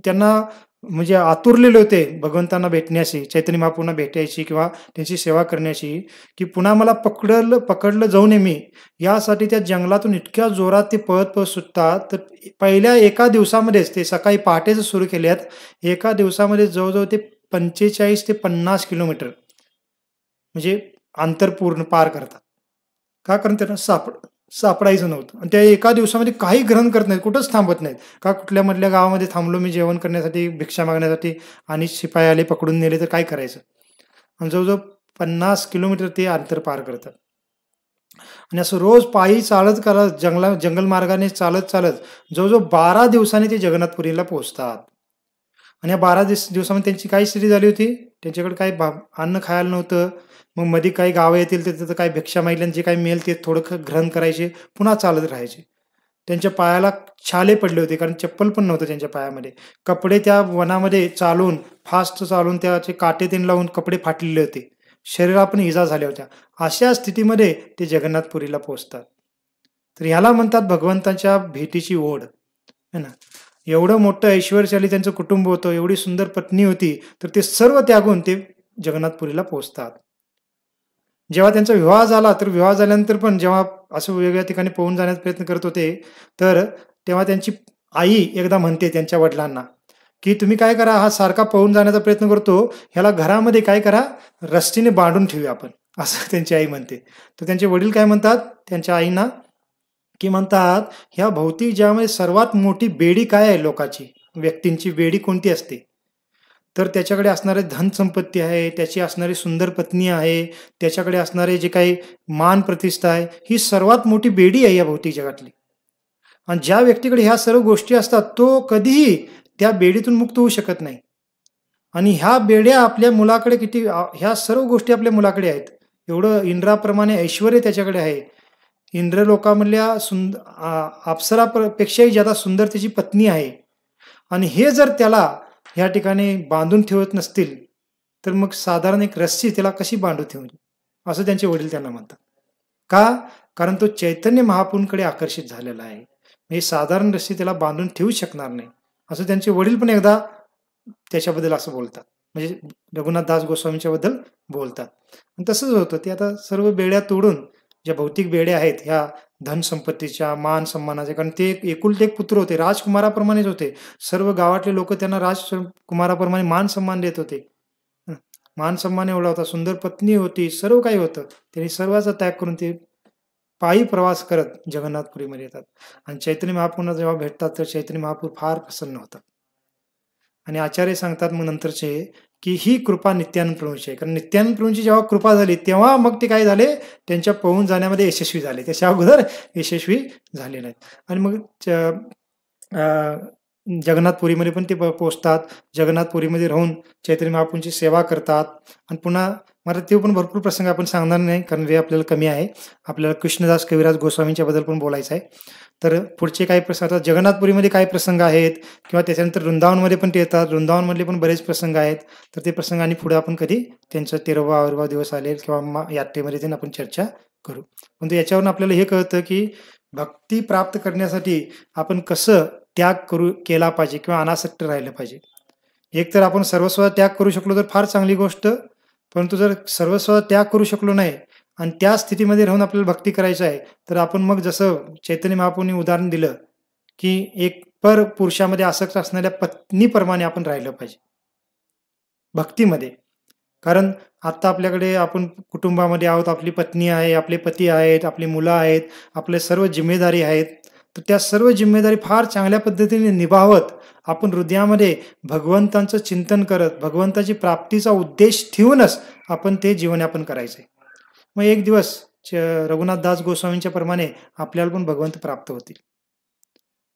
त्यांना म्हणजे आतुरलेले होते भगवंतांना भेटण्याशी, चैतन्य महाप्रभूंना भेटायची किंवा त्यांची सेवा करण्याची, की पुन्हा मला पकडलं जाऊ नये मी, यासाठी त्या जंगलातून इतक्या जोरात ते पळत सुटतात. तर पहिल्या एका दिवसामध्येच, ते सकाळी पहाटेच सुरू केल्यात, एका दिवसामध्ये जवळजवळ ते 45 ते 50 किलोमीटर म्हणजे अंतर पूर्ण पार करतात. का, कारण त्यांना सापडायचं नव्हतं. आणि त्या एका दिवसामध्ये काही ग्रहण करत नाहीत, कुठंच थांबत नाहीत. का, कुठल्या मधल्या गावामध्ये थांबलो मी जेवण करण्यासाठी, भिक्षा मागण्यासाठी, आणि शिपाई आले पकडून नेले तर काय करायचं. आणि जवळजवळ 50 किलोमीटर ते अंतर पार करतात. आणि असं रोज पायी चालत करत जंगल मार्गाने चालत जवळजवळ 12 दिवसांनी ते जगन्नाथपुरीला पोहोचतात. आणि या 12 दिवसामध्ये त्यांची काय स्थिती झाली होती, त्यांच्याकडे काही अन्न खायला नव्हतं. मग मध्ये काही गावं येतील तर तिथं काही भिक्षा मागितल्यानं जे काही मिळेल ते थोडं ग्रहण करायचे, पुन्हा चालत राहायचे. त्यांच्या पायाला छाले पडले होते, कारण चप्पल पण नव्हतं त्यांच्या पायामध्ये. कपडे त्या वनामध्ये फास्ट चालून त्याचे काटे तेन लावून कपडे फाटलेले होते. शरीराला पण इजा झाल्या होत्या. अशा स्थितीमध्ये ते जगन्नाथपुरीला पोहोचतात. तर ह्याला म्हणतात भगवंताच्या भेटीची ओढ, है ना. एवढं मोठं ऐश्वर्यशाली त्यांचं कुटुंब होतं, एवढी सुंदर पत्नी होती, तर ते सर्व त्यागून ते जगन्नाथपुरीला पोहोचतात. जेव्हा त्यांचा विवाह झाला, तर विवाह झाल्यानंतर पण जेव्हा असं वेगवेगळ्या ठिकाणी पळून जाण्याचा प्रयत्न करत होते, तर तेव्हा त्यांची आई एकदा म्हणते त्यांच्या वडिलांना, की तुम्ही काय करा, हा सारखा पळून जाण्याचा प्रयत्न करतो, ह्याला घरामध्ये काय करा, रस्सीने बांधून ठेवूया आपण, असं त्यांची आई म्हणते. तर त्यांचे वडील काय म्हणतात त्यांच्या आईना, की म्हणतात ह्या भौतिक जगामध्ये सर्वात मोठी बेडी काय आहे लोकाची, व्यक्तींची बेडी कोणती असते, तर त्याच्याकडे असणारे धनसंपत्ती आहे, त्याची असणारी सुंदर पत्नी आहे, त्याच्याकडे असणारे जे काही मान प्रतिष्ठा आहे, ही सर्वात मोठी बेडी आहे या भौतिक जगातली. आणि ज्या व्यक्तीकडे ह्या सर्व गोष्टी असतात तो कधीही त्या बेडीतून मुक्त होऊ शकत नाही. आणि ह्या बेड्या आपल्या मुलाकडे ह्या सर्व गोष्टी आपल्या मुलाकडे आहेत. एवढं इंद्राप्रमाणे ऐश्वर्य त्याच्याकडे आहे. इंद्र लोकामधल्या अप्सरापेक्षाही ज्यादा सुंदर त्याची पत्नी आहे. आणि हे जर त्याला ह्या ठिकाणी बांधून ठेवत नसतील, तर मग साधारण एक रस्सी त्याला कशी बांधून ठेवली, असं त्यांचे वडील त्यांना म्हणतात. का, कारण तो चैतन्य महाप्रभूंकडे आकर्षित झालेला आहे. म्हणजे साधारण रस्सी त्याला बांधून ठेवू शकणार नाही, असं त्यांचे वडील पण एकदा त्याच्याबद्दल असं बोलतात, म्हणजे रघुनाथ दास गोस्वामीच्या बद्दल बोलतात. आणि तसंच होतं, ते आता सर्व बेड्या तोडून, ज्या भौतिक बेड्या आहेत ह्या धनसंपत्तीच्या, मान सन्मानाच्या, कारण ते एकुलते एक पुत्र होते, राजकुमाराप्रमाणेच होते. सर्व गावातले लोक त्यांना राजकुमाराप्रमाणे मान सन्मान देत होते. मान सन्मान एवढा होता, सुंदर पत्नी होती, सर्व काही होतं. त्यांनी सर्वांचा त्याग करून ते पायी प्रवास करत जगन्नाथपुरीमध्ये येतात. आणि चैतन्य महाप्रभूंना जेव्हा भेटतात तर चैतन्य महाप्रभू फार प्रसन्न होतात. आणि आचार्य सांगतात मग नंतरचे, की ही कृपा नित्यानंद प्रभूंची आहे. कारण नित्यानंद प्रभूंची जेव्हा कृपा झाली, तेव्हा मग ते काय झाले, त्यांच्या पळून जाण्यामध्ये यशस्वी झाले. त्याच्या अगोदर यशस्वी झाले नाहीत. आणि मग जगन्नाथपुरीमध्ये पण ते पोहोचतात. जगन्नाथपुरीमध्ये राहून चैतन्य महाप्रभूंची सेवा करतात. आणि पुन्हा मला ते पण भरपूर प्रसंग आपण सांगणार नाही, कारण वेळ आपल्याला कमी आहे. आपल्याला कृष्णदास कविराज गोस्वामींच्या बद्दल पण बोलायचं आहे. तर पुढचे काही प्रसंग, आता जगन्नाथपुरीमध्ये काय प्रसंग आहेत किंवा त्याच्यानंतर वृंदावनमध्ये पण ते येतात. वृंदावनमधले पण बरेच प्रसंग आहेत. तर ते प्रसंग आणि पुढे आपण कधी त्यांचा 13वा आविर्भाव दिवस आले किंवा यात्रेमध्ये त्यांना आपण चर्चा करू. परंतु याच्यावरून आपल्याला हे कळतं की भक्ती प्राप्त करण्यासाठी आपण कसं त्याग केला पाहिजे किंवा अनासक्त राहिलं पाहिजे. एक तर आपण सर्वस्व त्याग करू शकलो तर फार चांगली गोष्ट, परंतु जर सर्वस्व त्याग करू शकलो नाही आणि त्या स्थितीमध्ये राहून आपल्याला भक्ती करायचं आहे, तर आपण मग जसं चैतन्य महाप्रभूंनी उदाहरण दिलं, की एक पर पुरुषामध्ये आसक्त असणाऱ्या पत्नीप्रमाणे आपण राहिलं पाहिजे भक्तीमध्ये. कारण आता आपल्याकडे आपण कुटुंबामध्ये आहोत, आपली पत्नी आहे, आपले पती आहेत, आपली मुलं आहेत, आपले सर्व जिम्मेदारी आहेत. तर त्या सर्व जिम्मेदारी फार चांगल्या पद्धतीने निभावत आपण हृदयामध्ये भगवंतांचं चिंतन करत, भगवंताची प्राप्तीचा उद्देश ठेवूनच आपण ते जीवनयापन करायचे. मग एक दिवस रघुनाथदास गोस्वामींच्या प्रमाणे आपल्याला पण भगवंत प्राप्त होतील.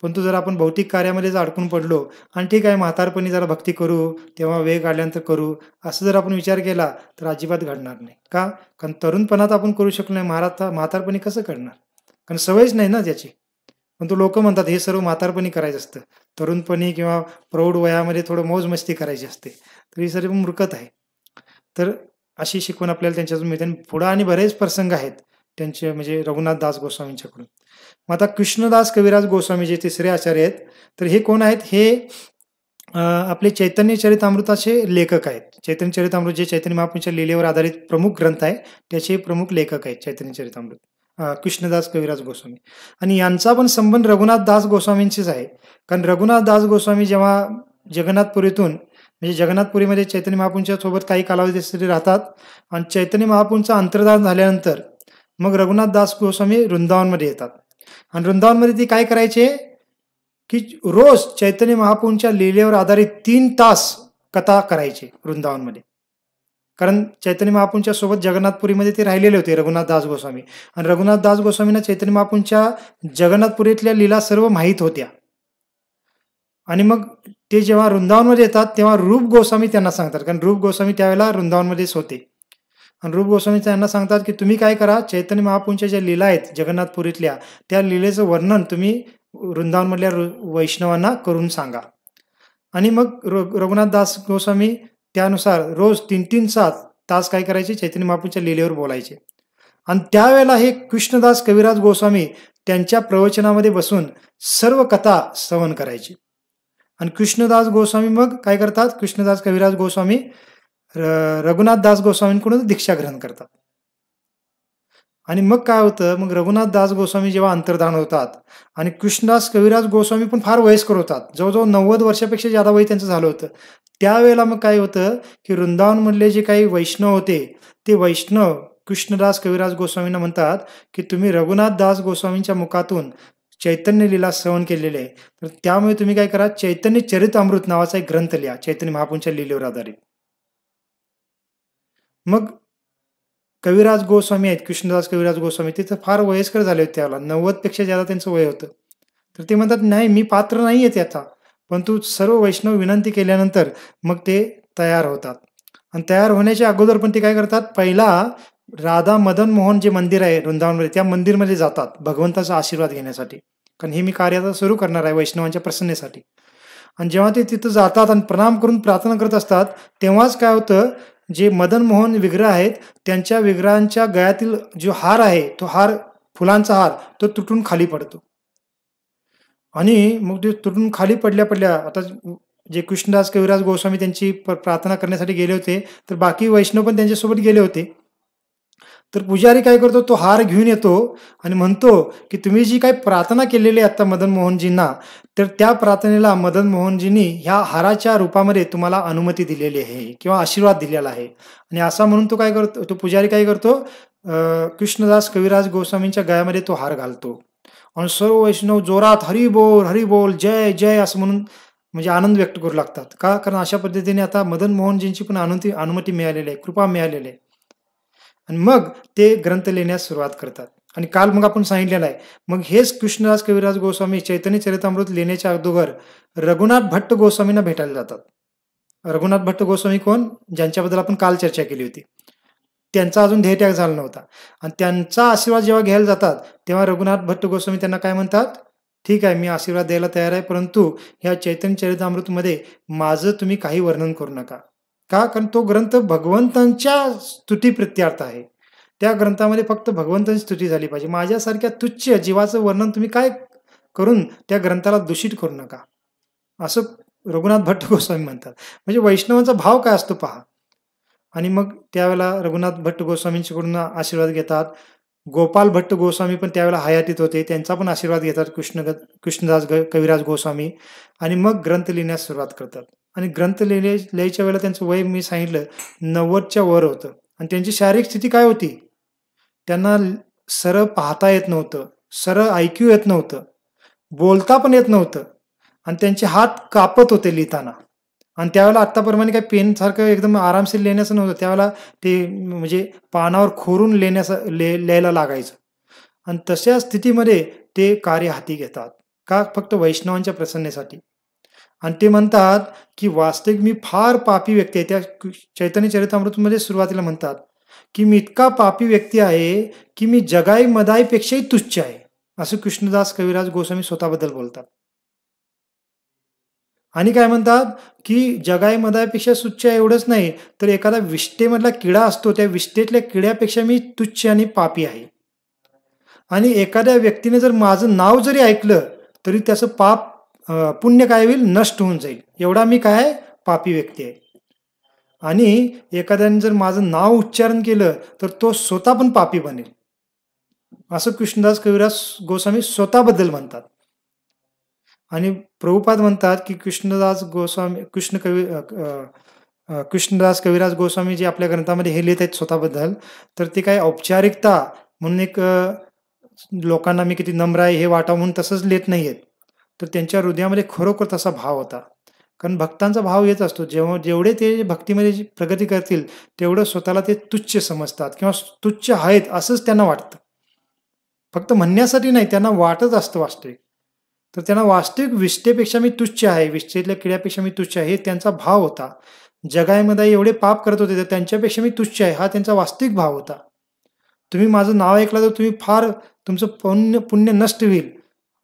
परंतु जर आपण भौतिक कार्यामध्येच अडकून पडलो आणि ठीक आहे म्हातारपणी जरा भक्ती करू, तेव्हा वेळ काढल्यानंतर करू, असं जर आपण विचार केला तर अजिबात घडणार नाही. का? कारण तरुणपणात आपण करू शकलो नाही, म्हातारपणी कसं करणार? कारण सवयच नाही ना त्याची. परंतु लोक म्हणतात हे सर्व म्हातारपणी करायचं असतं, तरुणपणी किंवा प्रौढ वयामध्ये थोडं मौज मस्ती करायची असते. तर ही सर्व मूर्खता आहे. तर अशी शिकवण आपल्याला त्यांच्यातून मिळते. पुढं आणि बरेच प्रसंग आहेत त्यांचे, म्हणजे रघुनाथदास गोस्वामींच्याकडून. मग आता कृष्णदास कविराज गोस्वामी जे तिसरे आचार्य आहेत, तर हे कोण आहेत? हे आपले चैतन्य चरितामृताचे लेखक आहेत. चैतन्य चरितामृत जे चैतन्य महाप्रभूंच्या लीलेवर आधारित प्रमुख ग्रंथ आहे, त्याचे प्रमुख लेखक आहेत चैतन्य चरितामृत कृष्णदास कविराज गोस्वामी. आणि यांचा पण संबंध रघुनाथदास गोस्वामींशीच आहे. कारण रघुनाथदास गोस्वामी जेव्हा जगन्नाथपुरीतून, म्हणजे जगन्नाथपुरीमध्ये चैतन्य महाप्रभूंच्या सोबत काही कालावधीसाठी राहतात आणि चैतन्य महाप्रभूंचं अंतर्धान झाल्यानंतर मग रघुनाथदास गोस्वामी वृंदावनमध्ये येतात. आणि वृंदावनमध्ये ते काय करायचे की रोज चैतन्य महाप्रभूंच्या लीलेवर आधारित 3 तास कथा करायचे वृंदावनमध्ये. कारण चैतन्य महाप्रभूंच्या सोबत जगन्नाथपुरीमध्ये ते राहिलेले होते रघुनाथदास गोस्वामी. आणि रघुनाथदास गोस्वामींना चैतन्य महाप्रभूंच्या जगन्नाथपुरीतल्या लीला सर्व माहीत होत्या. आणि मग ते जेव्हा वृंदावनमध्ये येतात तेव्हा रूप गोस्वामी त्यांना सांगतात, कारण रूप गोस्वामी त्यावेळेला वृंदावनमध्येच होते. आणि रूप गोस्वामी त्यांना सांगतात की तुम्ही काय करा, चैतन्य महाप्रभूंच्या ज्या लीला आहेत जगन्नाथपुरीतल्या, त्या लीलेचं वर्णन तुम्ही वृंदावनमधल्या वैष्णवांना करून सांगा. आणि मग रघुनाथदास गोस्वामी त्यानुसार रोज 3-3 तास काय करायचे, चैतन्य महाप्रभूंच्या लीलेवर बोलायचे. आणि त्यावेळेला हे कृष्णदास कविराज गोस्वामी त्यांच्या प्रवचनामध्ये बसून सर्व कथा श्रवण करायचे. आणि कृष्णदास गोस्वामी मग काय करतात, कृष्णदास कविराज गोस्वामी रघुनाथदास गोस्वामींकडून दीक्षा ग्रहण करतात. आणि मग काय होतं, मग रघुनाथदास गोस्वामी जेव्हा अंतर्धान होतात आणि कृष्णदास कविराज गोस्वामी पण फार वयस्कर होतात, जवळजवळ 90 वर्षापेक्षा जादा वय त्यांचं झालं होतं. त्यावेळेला मग काय होतं की वृंदावनमधले जे काही वैष्णव होते, ते वैष्णव कृष्णदास कविराज गोस्वामींना म्हणतात की तुम्ही रघुनाथदास गोस्वामींच्या मुखातून चैतन्य लीला श्रवण केलेले आहे, तर त्यामुळे तुम्ही काय करा, चैतन्य चरितामृत नावाचा एक ग्रंथ लिहा चैतन्य महाप्रभूंच्या लीलेवर आधारित. मग कविराज गोस्वामी आहेत, कृष्णदास कविराज गोस्वामी, तिथं फार वयस्कर झाले होते, त्याला 90 पेक्षा जादा त्यांचं वय होतं. तर ते म्हणतात नाही मी पात्र नाही आहे त्याचा. परंतु सर्व वैष्णव विनंती केल्यानंतर मग ते तयार होतात. आणि तयार होण्याच्या अगोदर पण ते काय करतात, पहिला राधा मदन मोहन जे मंदिर आहे वृंदावनमध्ये, त्या मंदिरमध्ये जातात भगवंताचा आशीर्वाद घेण्यासाठी. कारण हे मी कार्य आता सुरू करणार आहे वैष्णवांच्या प्रसन्नेसाठी. आणि जेव्हा ते तिथं जातात आणि प्रणाम करून प्रार्थना करत असतात, तेव्हाच काय होतं, जे मदन मोहन विग्रह आहेत त्यांच्या विग्रहांच्या गळ्यातील जो हार आहे, तो हार, फुलांचा हार, तो तुटून खाली पडतो. आणि मग ते तुटून खाली पडल्या आता जे कृष्णदास कविराज गोस्वामी त्यांची प्रार्थना करण्यासाठी गेले होते, तर बाकी वैष्णव पण त्यांच्यासोबत गेले होते. तर पुजारी काय करतो, तो हार घेऊन येतो आणि म्हणतो की तुम्ही जी काही प्रार्थना केलेली आहे आता मदन मोहनजींना, तर त्या प्रार्थनेला मदन मोहनजींनी ह्या हाराच्या रूपामध्ये तुम्हाला अनुमती दिलेली आहे किंवा आशीर्वाद दिलेला आहे. आणि असा म्हणून तो काय करतो, तो पुजारी काय करतो, कृष्णदास कविराज गोस्वामींच्या गळ्यामध्ये तो हार घालतो. आणि सर्व वैष्णव जोरात हरी बोल जय जय असं म्हणून म्हणजे आनंद व्यक्त करू लागतात. का? कारण अशा पद्धतीने आता मदन मोहनजींची पण अनुमती मिळालेली आहे, कृपा मिळालेली आहे. आणि मग ते ग्रंथ लिहिण्यास सुरुवात करतात. आणि काल मग आपण सांगितलेलं आहे. मग हेच कृष्णदास कविराज गोस्वामी चैतन्य चरितामृत लिहिण्याच्या अगोदर रघुनाथ भट्ट गोस्वामींना भेटायला जातात. रघुनाथ भट्ट गोस्वामी कोण? ज्यांच्याबद्दल आपण काल चर्चा केली होती. त्यांचा अजून देहत्याग झाला नव्हता. आणि त्यांचा आशीर्वाद जेव्हा घ्यायला जातात, तेव्हा रघुनाथ भट्ट गोस्वामी त्यांना काय म्हणतात? ठीक आहे, मी आशीर्वाद द्यायला तयार आहे, परंतु ह्या चैतन्य चरितामृतमध्ये माझं तुम्ही काही वर्णन करू नका. का? कारण तो ग्रंथ भगवंतांच्या स्तुतीप्रित्यर्थ आहे. त्या ग्रंथामध्ये फक्त भगवंतांची स्तुती झाली पाहिजे. माझ्यासारख्या तुच्छ जीवाचं वर्णन तुम्ही काय करून त्या ग्रंथाला दूषित करू नका, असं रघुनाथ भट्ट गोस्वामी म्हणतात. म्हणजे वैष्णवांचा भाव काय असतो पहा. आणि मग त्यावेळेला रघुनाथ भट्ट गोस्वामींच्याकडून आशीर्वाद घेतात. गोपाल भट्ट गोस्वामी पण त्यावेळेला हयातीत होते, त्यांचा पण आशीर्वाद घेतात कृष्णदास कविराज गोस्वामी. आणि मग ग्रंथ लिहिण्यास सुरुवात करतात. आणि ग्रंथ लिहायच्या वेळेला त्यांचं वय मी सांगितलं 90च्या वर होतं. आणि त्यांची शारीरिक स्थिती काय होती? त्यांना सरळ पाहता येत नव्हतं, सरळ ऐकू येत नव्हतं, बोलता पण येत नव्हतं. आणि त्यांचे हात कापत होते लिहिताना. आणि त्यावेळेला आत्ताप्रमाणे काही पेनसारखं एकदम आरामशीर लिहिण्याचं नव्हतं. त्यावेळेला ते म्हणजे पानावर खोरून लिहायला लागायचं. आणि तशा स्थितीमध्ये ते कार्य हाती घेतात. का? फक्त वैष्णवांच्या प्रसन्नेसाठी. आणि ते म्हणतात की वास्तविक मी फार पापी व्यक्ती आहे. त्या चैतन्य चरितामृतमध्ये सुरुवातीला म्हणतात की मी इतका पापी व्यक्ती आहे की मी जगाई मदाईपेक्षाही तुच्छ आहे, असं कृष्णदास कविराज गोस्वामी स्वतःबद्दल बोलतात. आणि काय म्हणतात की जगाई मदाईपेक्षा तुच्छ आहे एवढंच नाही, तर एखादा विष्ठेमधला किडा असतो, त्या विष्ठेतल्या किड्यापेक्षा मी तुच्छ आणि पापी आहे. आणि एखाद्या व्यक्तीने जर माझं नाव जरी ऐकलं तरी त्याचं पाप पुण्य काय होईल? नष्ट होऊन जाईल. एवढा मी काय? पापी व्यक्ती आहे. आणि एखाद्याने जर माझं नाव उच्चारण केलं तर तो स्वतः पण पापी बनेल, असं कृष्णदास कविराज गोस्वामी स्वतःबद्दल म्हणतात. आणि प्रभुपाद म्हणतात की कृष्णदास कविराज गोस्वामी जे आपल्या ग्रंथामध्ये हे लिहित आहेत स्वतःबद्दल, तर ते काही औपचारिकता म्हणून एक लोकांना मी किती नम्र आहे हे वाटावं म्हणून तसंच लिहित नाहीयेत. तर त्यांच्या हृदयामध्ये खरोखर तसा भाव होता. कारण भक्तांचा भाव येत असतो, जेवढे ते भक्तीमध्ये प्रगती करतील तेवढं स्वतःला ते तुच्छ समजतात किंवा तुच्छ आहेत असंच त्यांना वाटतं. फक्त म्हणण्यासाठी नाही, त्यांना वाटत असतं वास्तविक. तर त्यांना वास्तविक विष्ठेपेक्षा मी तुच्छ आहे, विष्ठेतल्या किड्यापेक्षा मी तुच्छ आहे, हे त्यांचा भाव होता. जगामध्ये एवढे पाप करत होते तर त्यांच्यापेक्षा मी तुच्छ आहे, हा त्यांचा वास्तविक भाव होता. तुम्ही माझं नाव ऐकलं तर तुम्ही फार तुमचं पुण्य नष्ट होईल,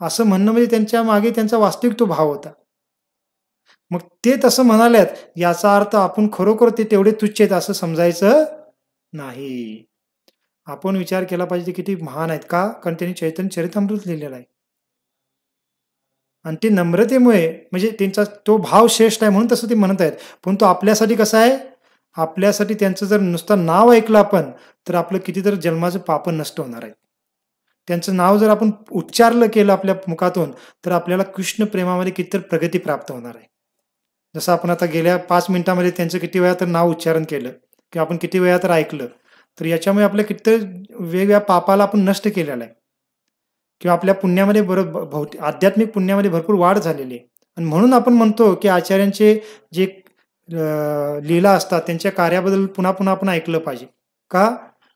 असं म्हणणं म्हणजे त्यांच्या मागे त्यांचा वास्तविक तो भाव होता. मग ते तसं म्हणाल्यात याचा अर्थ आपण खरोखर ते तेवढे तुच्छ आहेत असं समजायचं नाही. आपण विचार केला पाहिजे किती महान आहेत. का? कारण त्यांनी चैतन्य चरितामृत लिहिलेलं आहे. आणि ते नम्रतेमुळे म्हणजे त्यांचा तो भाव श्रेष्ठ आहे म्हणून तसं ते म्हणत आहेत. पण तो आपल्यासाठी कसा आहे? आपल्यासाठी त्यांचं जर नुसतं नाव ऐकलं आपण तर आपलं कितीतरी जन्माचं पाप नष्ट होणार आहेत. त्यांचं नाव जर आपण उच्चारलं केलं आपल्या मुखातून तर आपल्याला कृष्ण प्रेमामध्ये कितीतरी प्रगती प्राप्त होणार आहे. जसं आपण आता गेल्या 5 मिनिटांमध्ये त्यांचं किती वेळा तर नाव उच्चारण केलं किंवा आपण किती वेळा तर ऐकलं, तर याच्यामुळे आपल्या कितीतरी वेगवेगळ्या पापाला आपण नष्ट केलेलं आहे किंवा आपल्या पुण्यामध्ये आध्यात्मिक पुण्यामध्ये भरपूर वाढ झालेली आहे. आणि म्हणून आपण म्हणतो की आचार्यांचे जे लीला असतात त्यांच्या कार्याबद्दल पुन्हा पुन्हा आपण ऐकलं पाहिजे. का?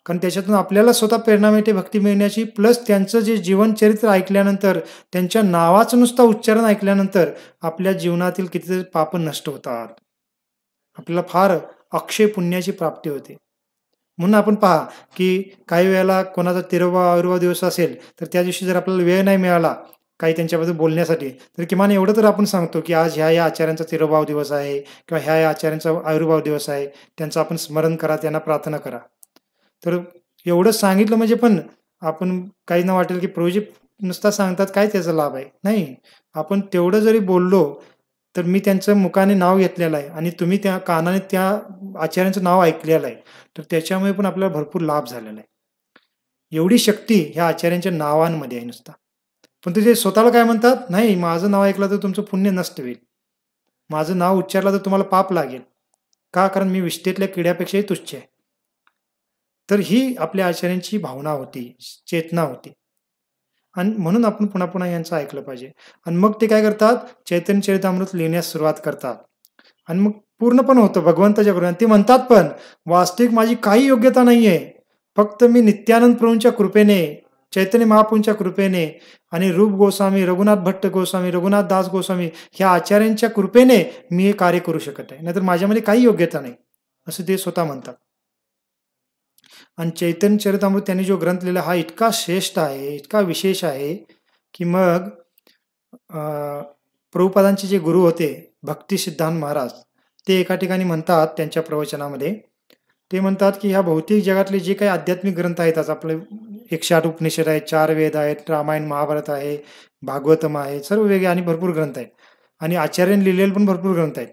कारण त्याच्यातून आपल्याला स्वतः प्रेरणा मिळते भक्ती मिळण्याची, प्लस त्यांचं जे जीवनचरित्र ऐकल्यानंतर, त्यांच्या नावाचं नुसतं उच्चारण ऐकल्यानंतर आपल्या जीवनातील कितीतरी पाप नष्ट होतात. आपल्याला फार अक्षय पुण्याची प्राप्ती होते. म्हणून आपण पहा की काही वेळेला कोणाचा 13वा आविर्भाव दिवस असेल तर त्या दिवशी जर आपल्याला वेळ नाही मिळाला काही त्यांच्याबद्दल बोलण्यासाठी, तर किमान एवढं तर आपण सांगतो की आज ह्या आचार्यांचा 13वा दिवस आहे किंवा ह्या आचार्यांचा आविर्भाव दिवस आहे, त्यांचं आपण स्मरण करा, त्यांना प्रार्थना करा. तर एवढं सांगितलं म्हणजे पण आपण काहींना वाटेल की प्रभूजी नुसता सांगतात, काय त्याचा लाभ आहे? नाही, आपण तेवढं जरी बोललो तर मी त्यांचं मुखाने नाव घेतलेलं आहे आणि तुम्ही त्या कानाने त्या आचार्यांचं नाव ऐकलेलं आहे, तर त्याच्यामुळे पण आपल्याला भरपूर लाभ झालेला आहे. एवढी शक्ती ह्या आचार्यांच्या नावांमध्ये आहे नुसता. पण ते स्वतःला काय म्हणतात? नाही, माझं नाव ऐकलं तर तुमचं पुण्य नष्ट होईल, माझं नाव उच्चारलं तर तुम्हाला पाप लागेल. का? कारण मी विष्ठेतल्या किड्यापेक्षाही तुच्छ आहे. तर ही आपल्या आचार्यांची भावना होती, चेतना होती. आणि म्हणून आपण पुन्हा पुन्हा यांचं ऐकलं पाहिजे. आणि मग ते काय करतात, चैतन्य चरितामृत लिहिण्यास सुरुवात करतात. आणि मग पूर्ण पण होतं भगवंताच्या कृपेने. ते म्हणतात पण, वास्तविक माझी काही योग्यता नाहीये, फक्त मी नित्यानंद प्रभूंच्या कृपेने, चैतन्य महाप्रभूंच्या कृपेने आणि रूप गोस्वामी, रघुनाथ भट्ट गोस्वामी, रघुनाथ दास गोस्वामी ह्या आचार्यांच्या कृपेने मी हे कार्य करू शकत आहे, नाहीतर माझ्यामध्ये काही योग्यता नाही, असं ते स्वतः म्हणतात. आणि चैतन्य चरितामृत त्यांनी जो ग्रंथ लिहिला हा इतका श्रेष्ठ आहे, इतका विशेष आहे, की मग प्रभुपादांचे जे गुरु होते भक्ती सिद्धांत महाराज, ते एका ठिकाणी म्हणतात त्यांच्या प्रवचनामध्ये, ते म्हणतात की ह्या भौतिक जगातले जे काही आध्यात्मिक ग्रंथ आहेत, आज आपले 108 उपनिषद आहेत, 4 वेद आहेत, रामायण महाभारत आहे, भागवतम आहे, सर्व वेगळे आणि भरपूर ग्रंथ आहेत आणि आचार्यांनी लिहिलेले पण भरपूर ग्रंथ आहेत.